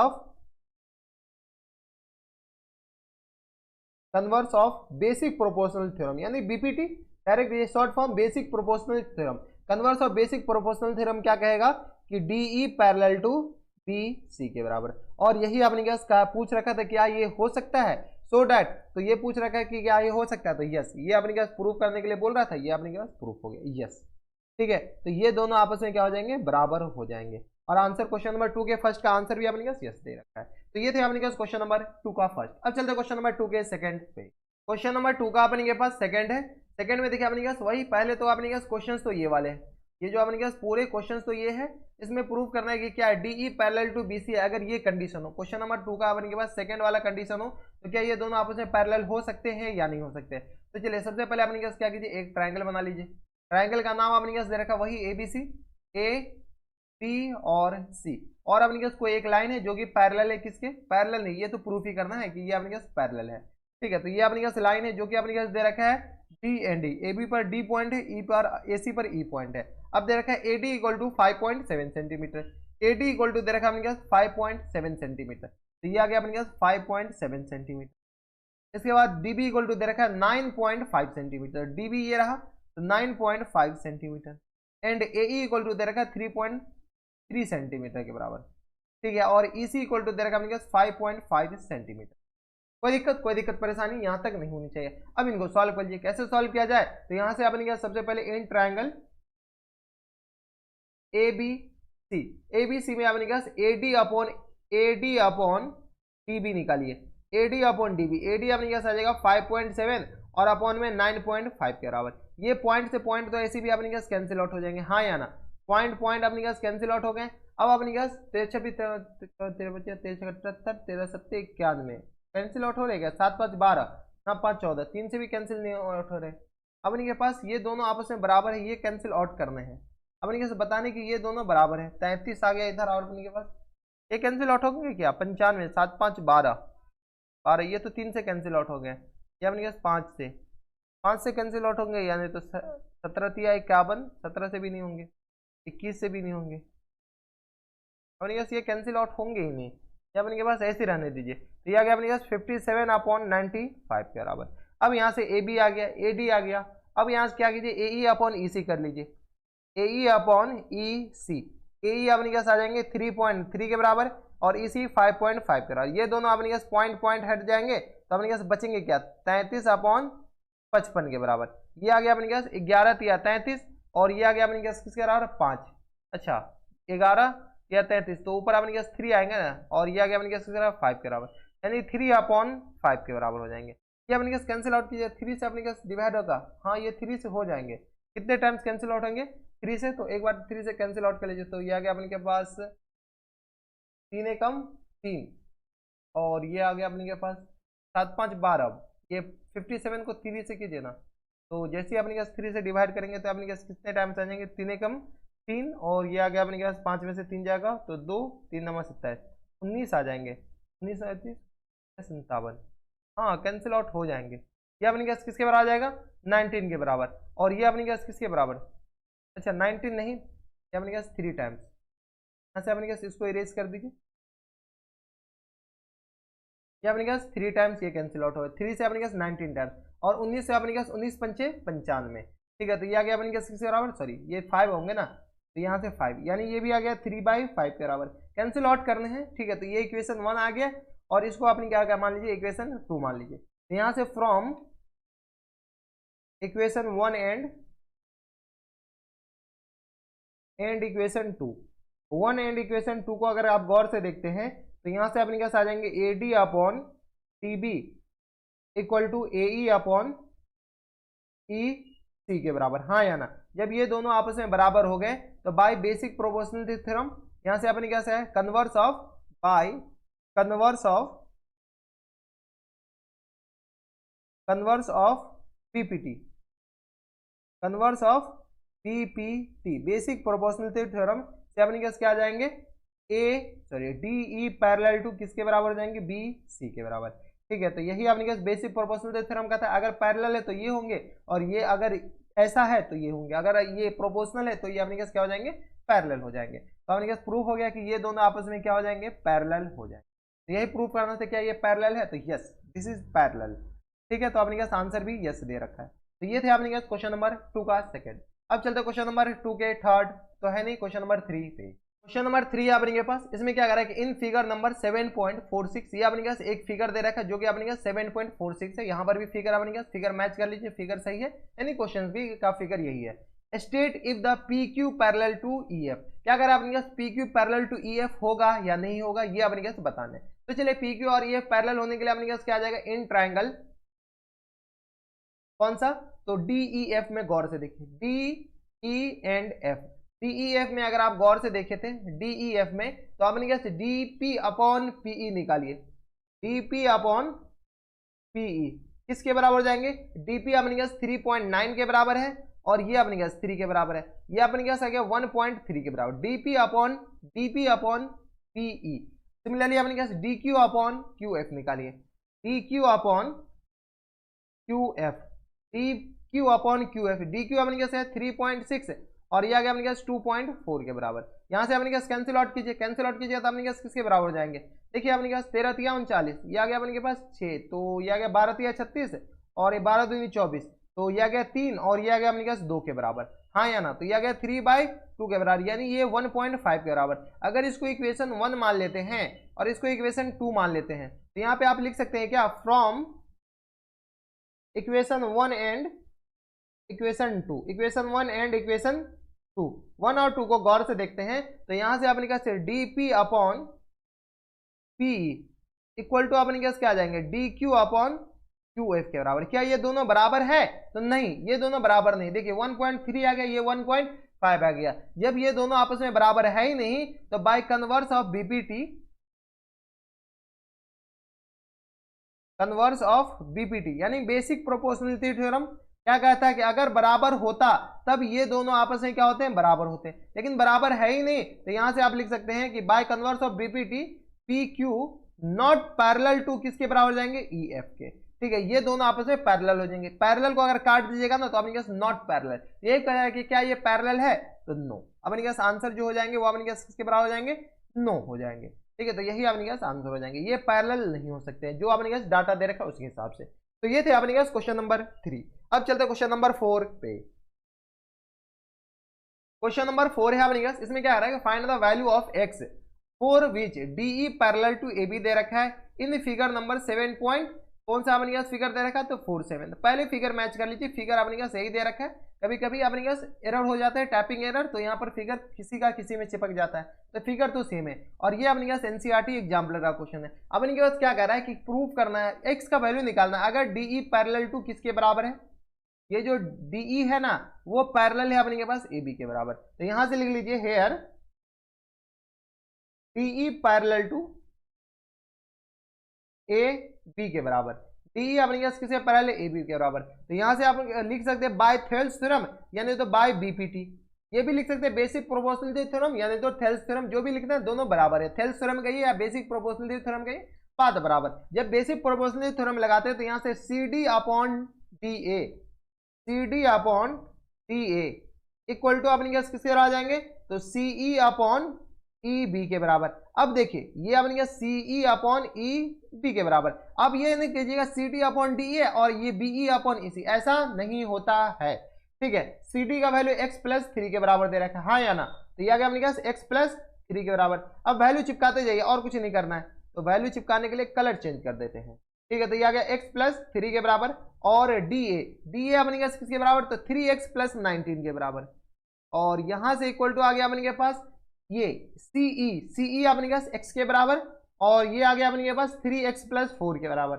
of basic proportional theorem, यानी BPT डायरेक्ट, ये short form basic proportional theorem. Converse of basic proportional theorem क्या कहेगा कि DE parallel to B C के बराबर। और यही आपने क्या पूछ रखा था, क्या ये हो सकता है, सो डैट, तो ये पूछ रखा है कि क्या ये हो सकता है, तो यस, ये आपने क्या प्रूफ करने के लिए बोल रहा था, ये आपने क्या प्रूफ हो गया, यस। ठीक है, तो ये दोनों आपस में क्या हो जाएंगे, बराबर हो जाएंगे। और आंसर क्वेश्चन नंबर 2 के फर्स्ट का आंसर भी आपने क्या यस दे रखा है। तो ये थे आपने क्या क्वेश्चन नंबर 2 का फर्स्ट। अब चलते क्वेश्चन नंबर 2 के सेकंड पे। क्वेश्चन नंबर 2 का अपने के पास सेकंड है। सेकंड में देखिए आपने क्या वही, पहले तो आपने क्या क्वेश्चंस तो ये वाले हैं, ये जो आपने क्या पूरे क्वेश्चंस तो ये है, इसमें प्रूव करना है कि क्या डीई पैरेलल टू बीसी है। अगर ये कंडीशन हो, क्वेश्चन नंबर 2 का अपने के पास सेकंड वाला कंडीशन हो, तो क्या ये दोनों आपस में पैरेलल हो सकते हैं या नहीं हो सकते। तो चलिए सबसे पहले आपने क्या कीजिए, एक ट्राइंगल बना लीजिए। ट्राइंगल का नाम आपने दे रखा वही एबीसी, ए बी और सी। और अपने कोई एक लाइन है जो कि पैरेलल है, किसके पैरेलल नहीं, ये तो प्रूफ ही करना है कि ये अपने पैरेलल है। ठीक है, तो ये अपने लाइन है जो कि अपने दे रखा है D and D, A B पर डी पॉइंट है, ई पर ए सी पर ई पॉइंट है। अब दे रखा है A D equal to 5.7 centimetre, A D equal to दे रखा है अपने 5.7 सेंटीमीटर, तो ये आ गया अपने 5.7 सेंटीमीटर। इसके बाद डी बी इक्वल टू दे रखा है 9.5 सेंटीमीटर, डी बी ये रहा तो 9.5 centimetre. And A equal to दे रखा है 3.3 सेंटीमीटर के बराबर। ठीक है, और ई सी इक्वल टू दे रखा है 5.5 सेंटीमीटर। कोई दिक्कत परेशानी यहाँ तक नहीं होनी चाहिए। अब इनको सॉल्व कर लीजिए, कैसे सॉल्व किया जाए, तो यहाँ से आपने क्या सबसे पहले इन ट्रायंगल ए बी सी में आपने क्या A D upon D B निकालिए, A D upon D B, A D आपने क्या आ जाएगा 5.7 और अपॉन में 9.5 के बराबर। ये पॉइंट से पॉइंट तो ऐसे भी अपने क्या कैंसिल आउट हो जाएंगे, हाँ या ना, पॉइंट अपने क्या कैंसिल आउट हो गए। अब अपने क्या 13 कैंसिल आउट हो रहे क्या, 7 5 12, 5 14, 3 से भी कैंसिल नहीं आउट हो रहे। अब इनके पास ये दोनों आपस में बराबर है, ये कैंसिल आउट करने हैं। अब इनके बताने की ये दोनों बराबर है, 33 आ गया इधर, और अपने के पास ये कैंसिल आउट हो गए क्या, 95, 7 5 12, ये तो 3 से कैंसिल आउट हो गए। ये अपने पास 5 से कैंसिल आउट होंगे, यानी तो 17 तिया 51, 17 से भी नहीं होंगे, 21 से भी नहीं होंगे, अपने पास ये कैंसिल आउट होंगे ही नहीं। ये अपने के पास ऐसे रहने दीजिए। तो ये आ गया अपने पास 57/95 के बराबर। अब यहाँ से ए बी आ गया, ए डी आ गया। अब यहाँ से क्या कीजिए, ए ई अपॉन ई सी कर लीजिए, ए ई अपॉन ई सी। ए ई अपने पास आ जाएंगे 3.3 के बराबर और ई सी 5.5 के बराबर। ये दोनों अपने पास पॉइंट हट जाएंगे, तो अपने पास बचेंगे क्या, 33/55 के बराबर। ये आ गया अपने पास 11 तिया 33 और ये आ गया अपने पास किसके बराबर 5, अच्छा 11 या 33, तो ऊपर अपने पास 3 आएंगे ना, और ये आ गया अपने पास किसके बराबर 5 के बराबर, यानी 3/5 के बराबर हो जाएंगे। ये अपने पास कैंसिल आउट कीजिए, 3 से अपने पास डिवाइड होगा, हाँ ये 3 से हो जाएंगे। कितने टाइम्स कैंसिल आउट होंगे, 3 से, तो एक बार 3 से कैंसिल आउट कर लीजिए। तो ये आ गया अपने के पास 3 एकम 3 और ये आ गया अपने के पास 7 5 12। ये 57 को 3 से कीजिए ना, तो जैसे ही अपने के पास 3 से डिवाइड करेंगे तो अपने के पास कितने टाइम्स आ जाएंगे, 3 एकम 3 और ये आ गया अपने के पास 5 में से 3 जाएगा तो 2, 3 नंबर 27, 19 आ जाएंगे, 19 38 57, हाँ कैंसिल आउट हो जाएंगे। ये अपने के पास किसके बराबर आ जाएगा, 19 के बराबर। और ये अपने के पास किसके बराबर, अच्छा 19 नहीं, ये अपने के पास 3 टाइम्स, यहाँ से अपने के पास इसको इरेज कर दीजिए। ये अपने के पास 3 टाइम्स ये कैंसिल आउट हो, 3 से अपने के पास 19 टाइम्स और 19 से अपने के पास 19 पंचे 95। ठीक है, तो ये आ गया अपने के पास किसके बराबर, सॉरी ये 5 होंगे ना, तो यहाँ से 5, यानी ये भी आ गया 3/5 के बराबर। कैंसिल आउट करने हैं, ठीक है, तो ये इक्वेशन 1 आ गया और इसको आपने क्या मान लीजिए, इक्वेशन 2 मान लीजिए। तो यहाँ से from equation 1 and equation 2, 1 and equation 2 को अगर आप गौर से देखते हैं तो यहाँ से अपने क्या आ जाएंगे, A D upon T B equal to A E upon E C के बराबर, हाँ या ना। जब ये दोनों आपस में बराबर हो गए तो बाय बेसिक प्रोपोर्शनलिटी थ्योरम यहाँ से अपने क्या है, converse of PPT, basic proportionality theorem से अपने क्या आ जाएंगे, डी ई पैरेलल टू किसके बराबर हो जाएंगे, बी सी के बराबर। ठीक है, तो यही अपने पास बेसिक प्रोपोर्शनलिटी थ्योरम का था। अगर पैरेलल है तो ये होंगे और ये अगर ऐसा है तो ये होंगे, अगर ये प्रोपोर्शनल है तो ये अपने पास क्या हो जाएंगे, पैरेलल हो जाएंगे। तो अपने पास प्रूफ हो गया कि ये दोनों आपस में क्या हो जाएंगे, पैरेलल हो जाएंगे। तो यही प्रूफ करना था, क्या ये पैरेलल है, तो यस दिस इज पैरेलल। ठीक है, तो अपने पास आंसर भी यस दे रखा है। तो ये थे अपने पास क्वेश्चन नंबर 2 का सेकंड। अब चलते क्वेश्चन नंबर 2 के थर्ड, तो है नहीं क्वेश्चन नंबर 3 पे। क्वेश्चन नंबर 3 है अपने पास, इसमें क्या करा है कि इन फिगर नंबर 7.46 ये अपने पास एक फिगर दे रखा है जो कि अपने पास 7.46 है। यहाँ पर भी फिगर अपने पास, फिगर मैच कर लीजिए, फिगर सही है, यानी क्वेश्चन भी का फिगर यही है। State if the P Q parallel to E F, क्या करा अपने पास P Q parallel to E F होगा या नहीं होगा, ये अपने पास बताना है। तो चलिए पी क्यू और ई एफ पैरेलल होने के लिए अपने पास क्या आ जाएगा, इन ट्राइंगल कौन सा, तो डी ई एफ में गौर से देखिए, D E and F, D E F में अगर आप गौर से देखे थे डी ई एफ में, तो आपने क्या डी पी अपॉन पीई निकालिए, डी पी अपॉन पीई किसके बराबर हो जाएंगे, डीपी अपने पास 3.9 के बराबर है और ये अपने पास 3 के बराबर है, ये अपने पास आ गया 1.3 के बराबर, डीपी अपॉन पीई। सिमिलरली अपने पास D Q upon Q F निकालिए, D Q upon Q F, D Q upon Q F, D Q अपने पास है 3.6 और ये आ गया अपने पास 2.4 के बराबर। यहाँ से अपने पास कैंसिल आउट कीजिए, कैंसिल आउट कीजिए तो अपने पास किसके बराबर हो जाएंगे, देखिए अपने पास 13 तिया 39, ये आ गया अपने पास 6, तो ये आ गया 12 तिया 36 और ये 12 दूनी 24, तो ये आ गया 3 और ये आ गया अपने पास 2 के बराबर, हाँ या ना, तो ये आ गया 3/2 के बराबर, यानी ये 1.5 के बराबर। अगर इसको इक्वेशन 1 मान लेते हैं और इसको इक्वेशन 2 मान लेते हैं तो यहाँ पे आप लिख सकते हैं क्या, from equation 1 and equation 2, equation 1 and equation 2, 1 और 2 को गौर से देखते हैं तो यहां से अपने पास D P upon P equal to अपने पास क्या आ जाएंगे, D Q upon Q F के बराबर। क्या ये दोनों बराबर है, तो नहीं, ये दोनों बराबर नहीं, देखिए 1.3 आ गया, ये 1.5 आ गया, जब ये दोनों आपस में बराबर है ही नहीं तो bye converse of BPT, converse of BPT यानी बेसिक प्रोपोर्शनलिटी थ्योरम क्या कहता है कि अगर बराबर होता तब ये दोनों आपस में क्या होते हैं, बराबर होते हैं, लेकिन बराबर है ही नहीं, तो यहां से आप लिख सकते हैं कि by converse of BPT P Q not parallel to किसके बराबर जाएंगे, ई एफ के, ठीक है, ये दोनों आपस में पैरेलल हो जाएंगे। पैरेलल को अगर काट दीजिएगा ना तो अपने पास नॉट पैरेलल, ये कह रहा है कि क्या ये पैरेलल है, तो नो, अपने पास आंसर जो हो जाएंगे वो अपने पास किसके बराबर हो जाएंगे, नो हो जाएंगे, ठीक है, तो यही अपने पास आंसर हो जाएंगे, ये पैरेलल नहीं हो सकते हैं, जो अपने पास डाटा दे रखा है उसके हिसाब से। तो ये थे अपने पास क्वेश्चन नंबर 3। अब चलते हैं क्वेश्चन नंबर 4 पे। क्वेश्चन नंबर 4 है अपने पास, इसमें क्या आ रहा है, find the value of x for which DE parallel to AB दे रखा है इन फिगर नंबर 7 पॉइंट, कौन सा अपने पास फिगर दे रखा है, तो 47। पहले फिगर मैच कर लीजिए, फिगर अपने पास सही दे रखा है, कभी कभी अपने पास एरर हो जाता है, टैपिंग एरर, तो यहाँ पर फिगर किसी का किसी में चिपक जाता है, तो फिगर तो सेम है, और ये अपने पास एनसीईआरटी एग्जाम्पल का क्वेश्चन है। अपने पास क्या कर रहा है कि प्रूव करना है, एक्स का वैल्यू निकालना है, अगर डीई पैरेलल टू किसके बराबर है, ये जो डीई है ना वो पैरेलल है अपने के पास ए बी के बराबर, तो यहां से लिख लीजिए here DE parallel to A B के बराबर, डीई अपने पास किसके पैरेलल ए बी के बराबर, तो यहां से आप लिख सकते हैं बाय थेल्स थ्योरम यानी तो बाय बीपीटी, ये भी लिख सकते हैं बेसिक प्रोपोर्शनलिटी थ्योरम यानी तो थेल्स थ्योरम, जो भी लिखते हैं दोनों बराबर है, थेल्स थ्योरम कहिए या बेसिक प्रोपोर्शनलिटी थ्योरम कहिए, बात बराबर। जब बेसिक प्रोपोर्शनलिटी थ्योरम लगाते हैं तो यहां से C D upon D A, C D upon D A equal to अपने पास किसके आ जाएंगे, तो सी ई अपॉन ई बी के बराबर। अब देखिए ये अपने पास सी ई अपॉन ई बी के बराबर, अब ये नहीं कीजिएगा C D upon D A और ये बी ई अपॉन ई सी, ऐसा नहीं होता है, ठीक है। सी डी का वैल्यू एक्स प्लस 3 के बराबर दे रखा है, हाँ या ना, तो ये आ गया अपने पास एक्स प्लस 3 के बराबर। अब वैल्यू चिपकाते जाइए और कुछ नहीं करना है, तो वैल्यू चिपकाने के लिए कलर चेंज कर देते हैं, ठीक है, तो ये आ गया एक्स प्लस 3 के बराबर, और डी ए अपने पास किसके बराबर, तो 3x प्लस 19 के बराबर, और यहां से इक्वल टू आ गया अपने के पास ये सीई अपने पास x के बराबर, और ये आ गया अपने के पास 3x प्लस 4 के बराबर।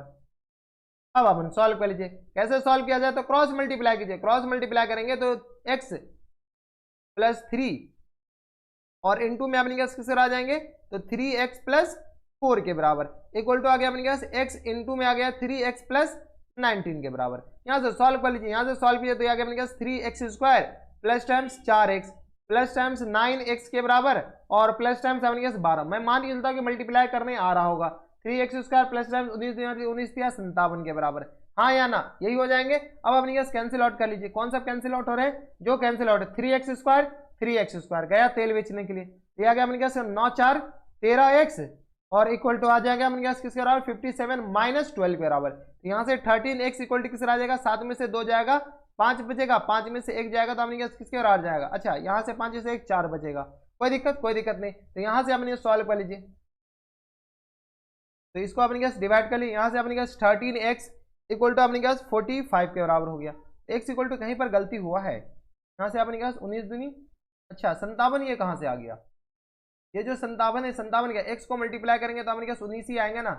अब अपन सॉल्व कर लीजिए, कैसे सॉल्व किया जाए, तो क्रॉस मल्टीप्लाई कीजिए, क्रॉस मल्टीप्लाई करेंगे तो x प्लस 3 और इनटू में अपने पास किससे आ जाएंगे, तो 3x प्लस 4 के बराबर इक्वल टू आ गया अपने पास x इनटू में आ गया 3x प्लस 19 के बराबर। यहां से सॉल्व कर लीजिए, यहां से सॉल्व कीजिए तो ये आ गया अपने पास 3x square plus times 4x plus times 9x के बराबर और प्लस टाइम्स अपने पास 12। मैं मान के चलता हूं कि मल्टीप्लाई करने आ रहा होगा, 3x स्क्वायर प्लस टाइम्स 19 57 के बराबर, हाँ या ना, यही हो जाएंगे। अब अपने पास कैंसिल आउट कर लीजिए, कौन सा कैंसिल आउट हो रहे हैं, जो कैंसिल आउट है 3x स्क्वायर गया तेल बेचने के लिए, ये आ गया अपने पास 9 4 13x और इक्वल टू आ जाएगा अपने पास किसके बराबर 57 माइनस 12 के बराबर, तो यहाँ से 13x इक्वल टू किससे आ जाएगा, 7 में से 2 जाएगा 5 बचेगा, 5 में से 1 जाएगा तो अपने पास किसके बराबर जाएगा, अच्छा यहाँ से 5 में से 1 4 बचेगा, कोई दिक्कत नहीं। तो यहाँ से अपने सॉल्व कर लीजिए, तो इसको अपने पास डिवाइड कर ली, यहाँ से अपने पास 13x इक्वल टू अपने पास 45 के बराबर हो गया। x इक्वल टू कहीं पर गलती हुआ है, यहाँ से अपने पास 19 दूनी, अच्छा 57, ये कहाँ से आ गया, ये जो 57 है, 57 का x को मल्टीप्लाई करेंगे तो अपने पास 19 ही आएंगे ना,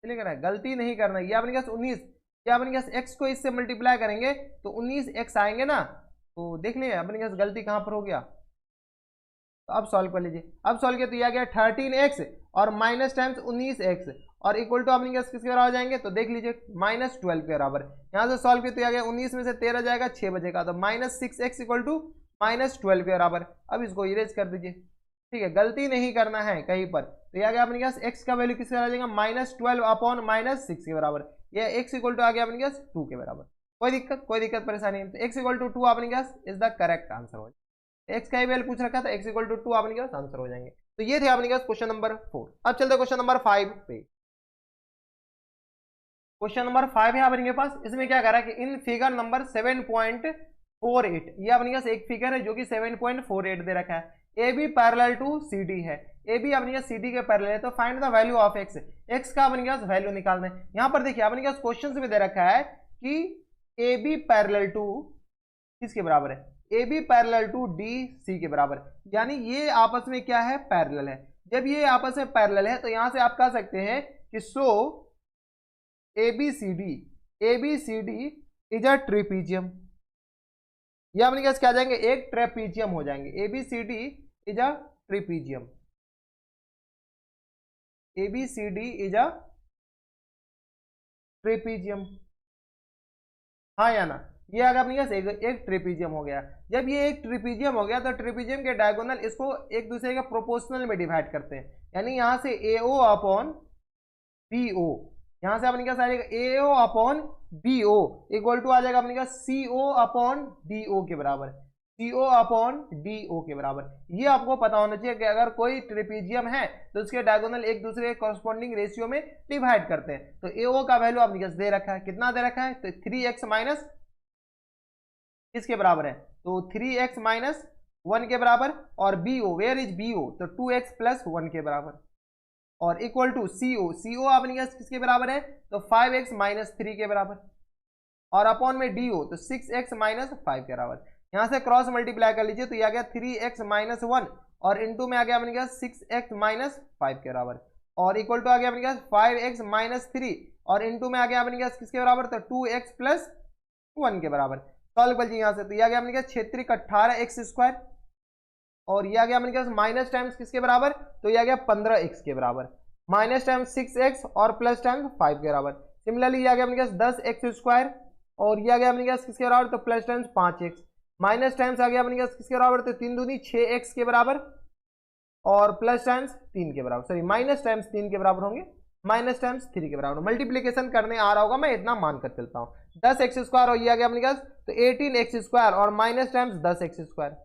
चलिए कर गलती नहीं करना, ये अपने पास 19, ये अपने पास x को इससे मल्टीप्लाई करेंगे तो 19x आएंगे ना, तो देख लिया अपने पास गलती कहाँ पर हो गया। तो अब सॉल्व कर लीजिए, अब सॉल्व किया तो यह गया 13x और माइनस टाइम्स 19x और इक्वल टू अपने किसके बराबर हो जाएंगे, तो देख लीजिए -12 के बराबर। यहाँ से सॉल्व किया तो यह गया 19 में से 13 जाएगा 6 बचेगा, तो -6x इक्वल टू -12 के बराबर। अब इसको इरेज कर दीजिए, ठीक है, गलती नहीं करना है कहीं पर। तो यह गया अपने पास x का वैल्यू किसके आ जाएगा, -12 अपॉन -6 के बराबर, यह x इक्वल टू आ गया अपने पास 2 के बराबर। कोई दिक्कत परेशानी नहीं, तो x इक्वल टू 2 अपने पास इज द करेक्ट आंसर हो, x का ही वैल्यू पूछ रखा था, x इक्वल टू 2 अपने पास आंसर हो जाएंगे। तो ये थे अपने पास क्वेश्चन नंबर 4। अब चलते हैं क्वेश्चन नंबर 5 पे। क्वेश्चन नंबर 5 है अपने पास, इसमें क्या करा कि इन फिगर नंबर 7.48, ये अपने पास एक फिगर है जो कि 7.48 दे रखा है, A B parallel to C D है, ए बी अपने पास सी डी के पैरेलल है, तो find the value of x, x का अपने पास वैल्यू निकालना है। यहाँ पर देखिए अपने पास क्वेश्चन में दे रखा है कि ए बी पैरेलल टू किसके बराबर है, A B parallel to D C के बराबर, यानी ये आपस में क्या है, पैरेलल है। जब ये आपस में पैरेलल है तो यहां से आप कह सकते हैं कि so A B C D is a trapezium, ये अपने पास क्या जाएंगे, एक ट्रेपीजियम हो जाएंगे, A B C D is a trapezium, A B C D is a trapezium, हाँ या ना, ये अगर अपने पास एक ट्रिपीजियम हो गया। जब ये एक ट्रिपीजियम हो गया तो ट्रिपीजियम के डायगोनल इसको एक दूसरे के प्रोपोर्शनल में डिवाइड करते हैं, यानी यहाँ से AO अपॉन BO, यहाँ से अपने पास आ जाएगा AO upon BO equal to आ जाएगा अपने पास CO अपॉन DO के बराबर, CO अपॉन DO के बराबर। ये आपको पता होना चाहिए कि अगर कोई ट्रिपीजियम है तो उसके डायगोनल एक दूसरे के कॉरस्पॉन्डिंग रेशियो में डिवाइड करते हैं। तो AO का वैल्यू अपने पास दे रखा है, कितना दे रखा है, तो 3x माइनस किसके बराबर है, तो 3x माइनस 1 के बराबर, और BO वेयर इज BO, तो 2x प्लस 1 के बराबर, और इक्वल टू CO अपने पास किसके बराबर है, तो 5x माइनस 3 के बराबर, और अपॉन में DO तो 6x माइनस 5 के बराबर। यहाँ से क्रॉस मल्टीप्लाई कर लीजिए तो यह आ गया 3x माइनस 1 और इंटू में आ गया अपने पास 6x माइनस 5 के बराबर, और इक्वल टू आ गया अपने पास 5x माइनस 3 और इंटू में आ गया अपने पास किसके बराबर, तो 2x प्लस 1 के बराबर। सॉल्व कर लीजिए यहाँ से, तो यह आ गया अपने पास 18x स्क्वायर, और यह आ गया अपने पास माइनस टाइम्स किसके बराबर, तो यह आ गया 15x के बराबर, माइनस टाइम्स 6x और प्लस टाइम्स 5 के बराबर। सिमिलरली यह आ गया अपने पास 10x स्क्वायर, और यह आ गया अपने पास किसके बराबर, तो plus times 5x, minus times आ गया अपने पास किसके बराबर, तो 3 दूनी 6x के बराबर, और प्लस टाइम्स 3 के बराबर, सॉरी माइनस टाइम्स 3 के बराबर होंगे, माइनस टाइम्स 3 के बराबर। मल्टीप्लीकेशन करने आ रहा होगा, मैं इतना मानकर चलता हूँ। 10x स्क्वायर और ये आ गया अपने पास तो 18x स्क्वायर और माइनस टाइम्स 10x स्क्वायर,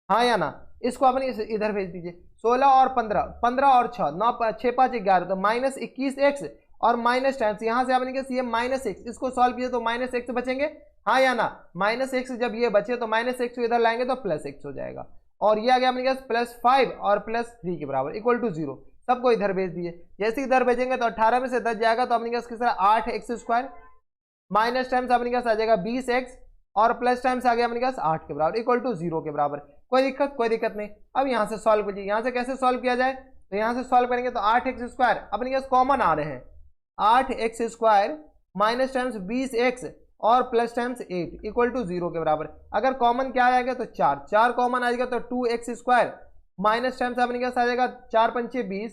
हाँ या ना, इसको अपने इधर भेज दीजिए। 16 और 15, 15 और 6, 9 6 5 11, तो माइनस 21x और माइनस टाइम्स यहाँ से अपने ये माइनस एक्स, इसको सॉल्व किए तो माइनस एक्स बचेंगे, हाँ या ना, माइनस एक्स जब ये बचे तो माइनस एक्स इधर लाएंगे तो प्लस एक्स हो जाएगा, और ये आ गया अपने पास प्लस 5 और प्लस 3 के बराबर इक्वल टू 0। सबको इधर भेज दिए, जैसे इधर भेजेंगे तो 18 में से 10 जाएगा तो अपने पास किस तरह 8x स्क्वायर, माइनस टाइम्स अपने पास आ जाएगा 20x और प्लस टाइम्स आ गया अपने पास 8 के बराबर इक्वल टू 0 के बराबर। कोई दिक्कत नहीं। अब यहाँ से सॉल्व कीजिए, यहाँ से कैसे सॉल्व किया जाए, तो यहाँ से सॉल्व करेंगे तो 8x स्क्वायर अपने पास कॉमन आ रहे हैं, 8x square minus times 20x और प्लस टाइम्स 8 इक्वल टू 0 के बराबर। अगर कॉमन क्या आएगा तो 4 कॉमन आ जाएगा तो 2x स्क्वायर माइनस टाइम्स अपने पास आ जाएगा 4 पंचे 20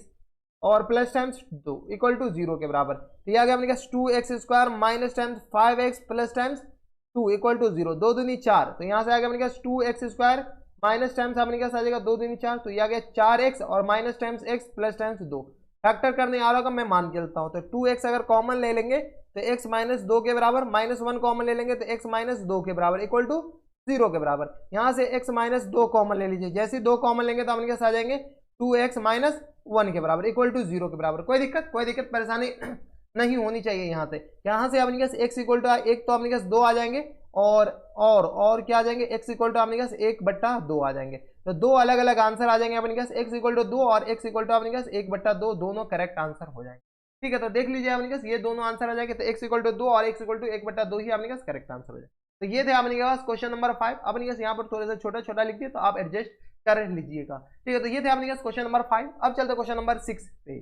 और प्लस टाइम्स 2 इक्वल टू 0 के बराबर। तो ये आ गया अपने पास 2x square minus times 5x plus times 2 equal to 0, 2 दूनी 4, तो यहाँ से आ गया अपने पास 2x स्क्वायर माइनस टाइम्स अपने पास आ जाएगा 2 दूनी 4, तो ये आ गया 4x और minus times x plus times 2। Factor करने आ रहा होगा, मैं मान के चलता हूँ, तो 2x अगर कॉमन ले लेंगे तो x माइनस 2 के बराबर, माइनस 1 कॉमन ले लेंगे तो x माइनस 2 के बराबर इक्वल टू 0 के बराबर। यहाँ से x माइनस 2 कॉमन ले लीजिए, जैसे 2 कॉमन लेंगे तो अपने पास आ जाएंगे 2x माइनस 1 के बराबर इक्वल टू 0 के बराबर। कोई दिक्कत परेशानी नहीं होनी चाहिए यहाँ से अपने पास x इक्वल टू एक तो अपने पास 2 आ जाएंगे और क्या आ जाएंगे x इक्वल टू अपने पास 1/2 आ जाएंगे। तो दो अलग अलग आंसर आ जाएंगे अपने पास, x इक्वल टू 2 और x इक्वल टू अपने पास 1/2, दोनों करेक्ट आंसर हो जाएंगे। ठीक है, तो देख लीजिए अपने पास ये दोनों आंसर आ जाएंगे, तो x इक्वल टू 2 और x इक्वल टू 1/2 ही अपने पास करेक्ट आंसर हो जाएगा। तो ये थे अपने पास क्वेश्चन नंबर 5। अपने पास यहाँ पर थोड़ा सा छोटा छोटा लिख दिए तो आप एडजस्ट कर लीजिएगा। ठीक है, तो ये थे अपने पास क्वेश्चन नंबर 5। अब चलते क्वेश्चन नंबर 6 पे।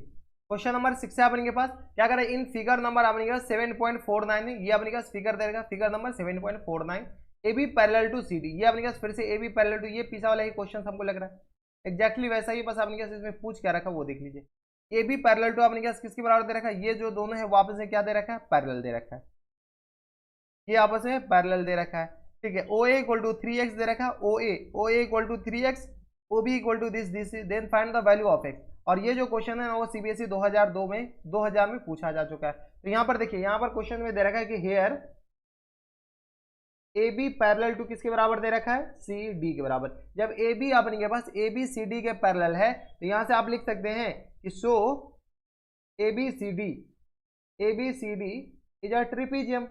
क्वेश्चन नंबर 6 है अपने के पास क्या करें, इन फिगर नंबर अपने के पास 7.49 है, ये अपने के पास फिगर देगा, figure number 7.49, A B parallel to C D. ये अपने के पास फिर से ए बी पैरेलल टू, ये पीछा वाला ही क्वेश्चन हमको लग रहा है एग्जैक्टली वैसा ही, बस अपने के पास इसमें पूछ क्या रखा वो देख लीजिए। ए बी पैरेलल टू अपने के पास किसके बराबर दे रखा है, ये जो दोनों है वापस से क्या दे रखा है, पैरेलल दे रखा है, ये आपस में पैरेलल दे रखा है। ठीक है, O A equal to 3x दे रखा है, O A equal to 3x, O B equal to this, then find the value of x। और ये जो क्वेश्चन है ना वो सीबीएसई 2000 में पूछा जा चुका है। तो यहाँ पर देखिए, यहाँ पर क्वेश्चन में दे रखा है कि here A B parallel to किसके बराबर दे रखा है, सी डी के बराबर। जब ए बी अपने के पास ए बी सी डी के पैरेलल है तो यहाँ से आप लिख सकते हैं कि so A B C D is a trapezium.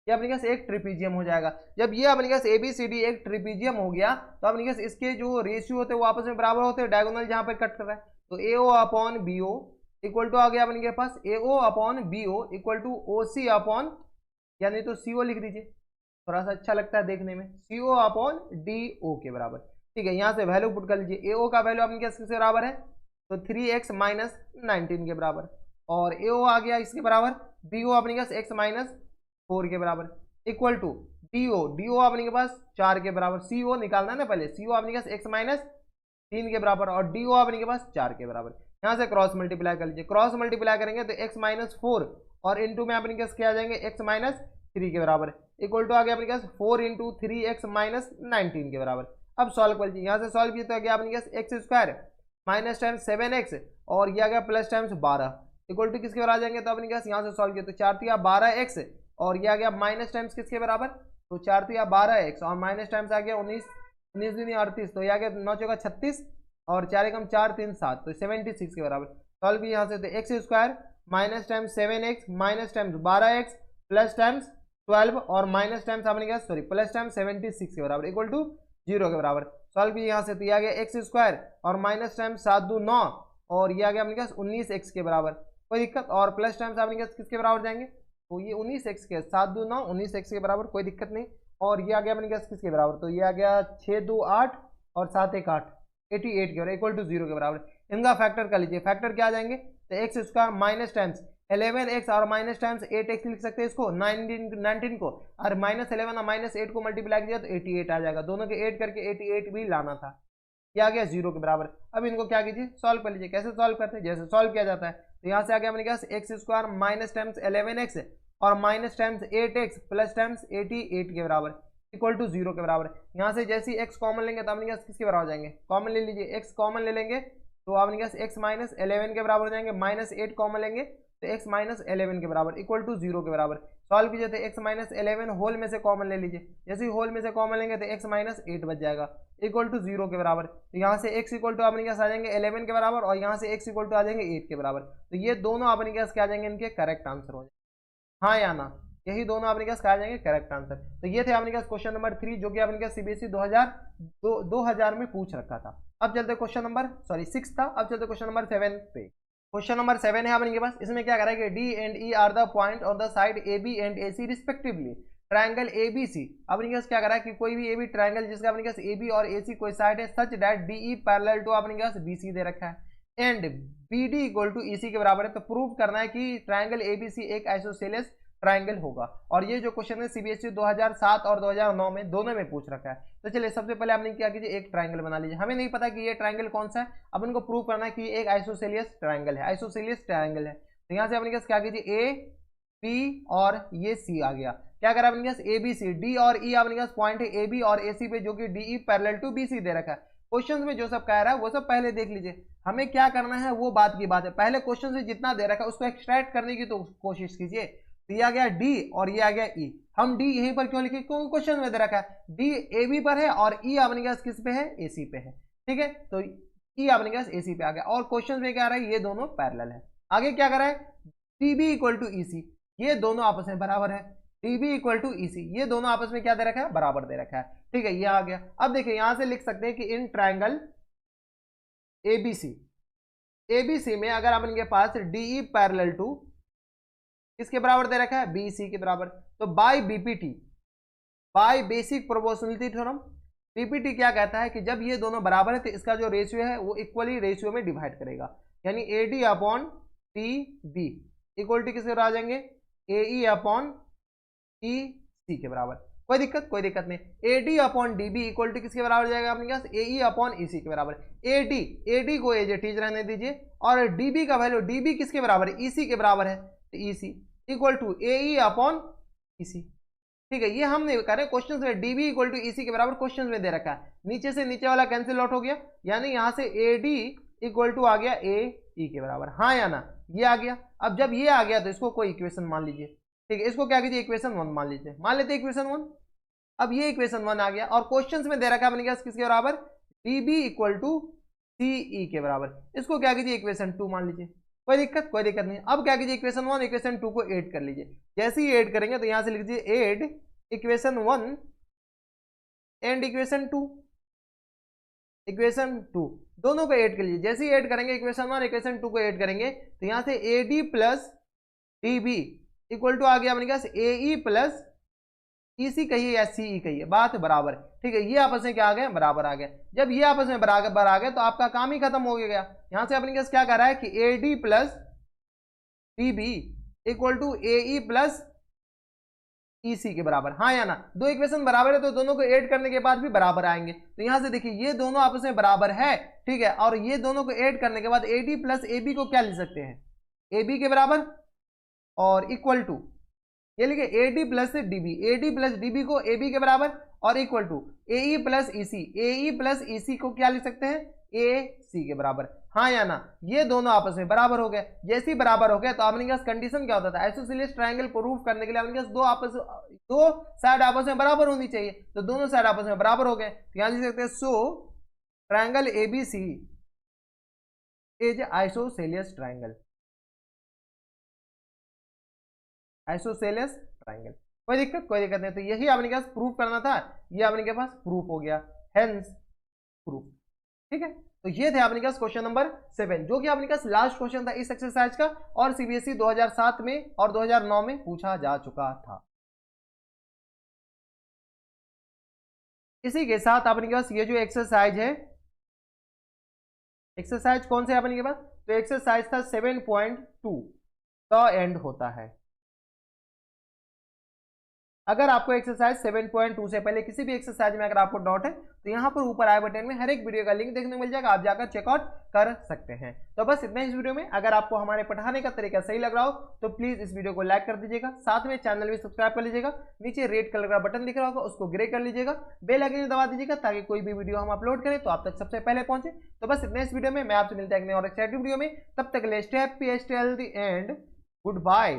ये अपने पास एक ट्रिपीजियम हो जाएगा। जब ये अपने पास ABCD एक ट्रिपीजियम हो गया तो अपने पास इसके जो रेशियो होते हैं वो आपस में बराबर होते हैं, डायगोनल जहां पर कट कर रहा है। तो AO upon BO equal to आ गया अपने के पास AO upon BO equal to OC upon, यानी तो CO लिख दीजिए, थोड़ा सा अच्छा लगता है देखने में, CO अपॉन DO के बराबर। ठीक है, यहाँ से वैल्यू पुट कर लीजिए। AO का वैल्यू अपने पास किसके बराबर है, तो 3x माइनस 19 के बराबर, और AO आ गया इसके बराबर, BO अपने पास x माइनस 4 के बराबर इक्वल टू DO अपने के पास 4 के बराबर, CO निकालना है ना पहले, CO अपने के पास x माइनस 3 के बराबर और DO अपने के पास 4 के बराबर। यहाँ से क्रॉस मल्टीप्लाई कर लीजिए, क्रॉस मल्टीप्लाई करेंगे तो x माइनस 4 और इंटू में अपने के पास क्या आ जाएंगे, x माइनस 3 के बराबर इक्वल टू आ गया अपने के पास 4 इंटू 3x माइनस 19 के बराबर। अब सॉल्व कर लीजिए, यहाँ से सॉल्व किया तो आ गया अपने के पास x square minus times 7x और ये आ गया प्लस टाइम्स 12 इक्वल टू किसके बराबर आ जाएंगे, तो अपने के पास यहाँ से सॉल्व किया तो 4 3 12x और ये आ गया माइनस टाइम्स किसके बराबर, तो 4 3 12x और माइनस टाइम्स आ गया 19 19 38, तो ये आ गया 9 चौका 36 और 4 एकम 4 3 7, तो 76 के बराबर। सॉल्व भी यहाँ से तो x square minus times 7x minus times 12x plus times 12 और माइनस टाइम्स आपने क्या सॉरी प्लस टाइम्स 76 के बराबर इक्वल टू 0 के बराबर। सॉल्व भी यहाँ से तो ये आ गया एक्स स्क्वायर और माइनस टाइम्स 7 2 9 और ये आ गया अपने पास 19x के बराबर, कोई दिक्कत, और प्लस टाइम्स आपने क्या किसके बराबर जाएंगे, तो ये 19x के 7 2 9 19x के बराबर, कोई दिक्कत नहीं, और ये आ गया अपने पास किसके बराबर, तो ये आ गया 6 2 8 और 7 1 8 88 के बराबर इक्वल टू 0 के बराबर। इनका फैक्टर कर लीजिए, फैक्टर क्या आ जाएंगे, तो x square minus times 11x और माइनस टाइम्स 8x लिख सकते हैं इसको 19 को, और माइनस 11 और माइनस 8 को मल्टीप्लाई किया तो 88 आ जाएगा, दोनों के 8 करके 88 भी लाना था, ये आ गया 0 के बराबर। अब इनको क्या कीजिए, सॉल्व कर लीजिए। कैसे सॉल्व करते हैं, जैसे सॉल्व किया जाता है, तो यहाँ से आ गया अपने पास x square minus times 11x और minus times 8x plus times 88 के बराबर इक्वल टू 0 के बराबर। यहाँ से जैसे x कॉमन लेंगे तो अपने पास किसके बराबर हो जाएंगे, कॉमन ले लीजिए, x कॉमन ले लेंगे तो अपने पास x माइनस 11 के बराबर हो जाएंगे, माइनस 8 कॉमन लेंगे तो x माइनस 11 के बराबर इक्वल टू 0 के बराबर। सॉल्व कीजिए तो x माइनस 11 होल में से कॉमन ले लीजिए, जैसे ही होल में से कॉमन लेंगे तो x माइनस 8 बच जाएगा इक्वल टू 0 के बराबर। तो यहाँ से x इक्वल टू अपने पास आ जाएंगे 11 के बराबर और यहाँ से x इक्वल टू आ जाएंगे 8 के बराबर। तो ये दोनों अपने पास क्या आ जाएंगे, इनके करेक्ट आंसर हो जाएंगे, हाँ या ना, यही दोनों अपने पास क्या आ जाएंगे करेक्ट आंसर। तो ये थे अपने पास क्वेश्चन नंबर 3 जो कि अपने पास सीबीएसई 2000 में पूछ रखा था। अब चलते क्वेश्चन नंबर 6 था, अब चलते क्वेश्चन नंबर 7 पे। क्वेश्चन नंबर 7 है अपने पास, इसमें क्या करा है कि D and E are the point on the side A B and A C respectively triangle A B C. अपने पास क्या करा है कि कोई भी ए बी ट्राइंगल जिसका अपने पास ए बी और ए सी कोई साइड है such that D E parallel to अपने पास बी सी दे रखा है and B D equal to E C के बराबर है। तो प्रूव करना है कि ट्राइंगल ए बी सी एक आइसोसेलेस ट्राइंगल होगा, और ये जो क्वेश्चन है सीबीएसई 2007 और 2009 में दोनों में पूछ रखा है। तो चलिए सबसे पहले आपने क्या कीजिए, एक ट्राइंगल बना लीजिए, हमें नहीं पता कि ये ट्राइंगल कौन सा है, अब इनको प्रूव करना है कि ये एक आइसोसेलियस ट्राइंगल है, आइसोसेलियस ट्राइंगल है। तो यहाँ से अपने पास क्या कीजिए, ए बी और ये सी आ गया, क्या करा अपने पास ए बी सी, डी और ई अपने पास पॉइंट है ए बी और ए सी पे जो कि D E parallel to B C दे रखा है। क्वेश्चन में जो सब कह रहा है वो सब पहले देख लीजिए, हमें क्या करना है वो बात की बात है, पहले क्वेश्चन से जितना दे रखा है उसको एक्सट्रैक्ट करने की तो कोशिश कीजिए। तो ये आ गया डी और ये आ गया ई, हम डी यहीं पर क्यों लिखे, क्योंकि क्वेश्चन में दे रखा है डी ए बी पर है और ई अपने पास किस पे है, ए सी पे है, ठीक है। तो ई आपने कहा AC पे आ गया। और क्वेश्चन में क्या आ रहा है, ये दोनों पैरेलल है। आगे क्या कर रहा है, DB इक्वल टू EC, ये दोनों आपस में बराबर है। DB इक्वल टू EC, ये दोनों आपस में क्या दे रखा है, बराबर दे रखा है। ठीक है, ये आ गया। अब देखिए यहां से लिख सकते हैं कि इन ट्राइंगल ABC में अगर आपके पास DE पैरेलल टू किसके बराबर दे रखा है, BC के बराबर, तो by BPT, by basic proportionality theorem, BPT क्या कहता है कि जब ये दोनों बराबर है तो इसका जो रेशियो है वो इक्वली रेशियो में डिवाइड करेगा, यानी AD upon TB equal to किसके बराबर आ जाएंगे, AE अपॉन EC के बराबर। कोई दिक्कत नहीं। AD upon DB equal to किसके बराबर जाएगा अपने पास, AE अपॉन EC के बराबर। AD को एज इट इज रहने दीजिए, और DB का वैल्यू, DB किसके बराबर है, EC के बराबर है, तो EC equal to AE upon EC। ठीक है, ये हम नहीं कर रहे, क्वेश्चन में DB इक्वल टू EC के बराबर क्वेश्चन में दे रखा है। नीचे से नीचे वाला कैंसिल आउट हो गया, यानी यहां से AD इक्वल टू आ गया AE के बराबर, हाँ या ना, ये आ गया। अब जब ये आ गया तो इसको कोई इक्वेशन मान लीजिए। ठीक है, इसको क्या कीजिए, इक्वेशन 1 मान लीजिए, मान लेते इक्वेशन 1। अब ये इक्वेशन 1 आ गया, और क्वेश्चन में दे रखा है अपने पास किसके बराबर, DB इक्वल टू CE के बराबर। इसको क्या कीजिए, इक्वेशन 2 मान लीजिए। कोई दिक्कत नहीं। अब क्या कीजिए, इक्वेशन 1 इक्वेशन 2 को ऐड कर लीजिए। जैसे ही ऐड करेंगे तो यहां से लिख दीजिए add equation 1 and equation 2, equation 2 दोनों को ऐड कर लीजिए। जैसे ही ऐड करेंगे इक्वेशन 1 इक्वेशन 2 को ऐड करेंगे तो यहां से AD plus DB equal to आ गया अपने पास AE प्लस EC कहिए या CE कहिए, बात बराबर। ठीक है, ये आपस में क्या आ गए, बराबर आ गए। जब ये आपस में बराबर आ गए तो आपका काम ही खत्म हो गया। यहां से अपने पास क्या कर रहा है कि AD plus DB equal to AE plus EC के बराबर, हाँ या ना। दो इक्वेशन बराबर है तो दोनों को ऐड करने के बाद भी बराबर आएंगे। तो यहां से देखिए ये दोनों आपस में बराबर है, ठीक है, और ये दोनों को ऐड करने के बाद AD प्लस AB को क्या लिख सकते हैं, AB के बराबर, और इक्वल टू ये लिखे AD प्लस DB को AB के बराबर, और equal to AE plus EC को क्या लिख सकते हैं, AC के बराबर, हाँ या ना। ये दोनों आपस में बराबर हो गए। जैसे ही बराबर हो गए तो आपने पास कंडीशन क्या होता था, आइसोसेलेस ट्रायंगल प्रूफ करने के लिए आपने पास दो साइड आपस में बराबर होनी चाहिए, तो दोनों साइड आपस में बराबर हो गए। तो यहां लिख सकते हैं so triangle ABC is isosceles triangle, isosceles triangle. कोई दिक्कत नहीं। तो यही आपने के पास प्रूफ करना था, ये आपने के पास प्रूफ हो गया, हेंस प्रूफ। ठीक है, तो ये थे आपने के पास क्वेश्चन नंबर 7, जो कि आपने के पास लास्ट क्वेश्चन था इस एक्सरसाइज का, और CBSE 2007 में और 2009 में पूछा जा चुका था। इसी के साथ आपने के पास ये जो एक्सरसाइज है, एक्सरसाइज कौन से आपने के पास, तो एक्सरसाइज था 7.2 का एंड होता है। अगर आपको एक्सरसाइज 7.2 से पहले किसी भी एक्सरसाइज में अगर आपको डाउट है तो यहाँ पर ऊपर आई बटन में हर एक वीडियो का लिंक देखने को मिल जाएगा, आप जाकर चेकआउट कर सकते हैं। तो बस इतना इस वीडियो में। अगर आपको हमारे पढ़ाने का तरीका सही लग रहा हो तो प्लीज इस वीडियो को लाइक कर दीजिएगा, साथ में चैनल भी सब्सक्राइब कर लीजिएगा, नीचे रेड कलर का बटन दिख रहा होगा उसको ग्रे कर लीजिएगा, बेल आइकन दबा दीजिएगा ताकि कोई भी वीडियो हम अपलोड करें तो आप तक सबसे पहले पहुंचे। तो बस इतना इस वीडियो में, मैं आपसे मिलता है एक नए और एक्साइटिंग वीडियो में, तब तक के लिए stay happy, stay healthy and good bye.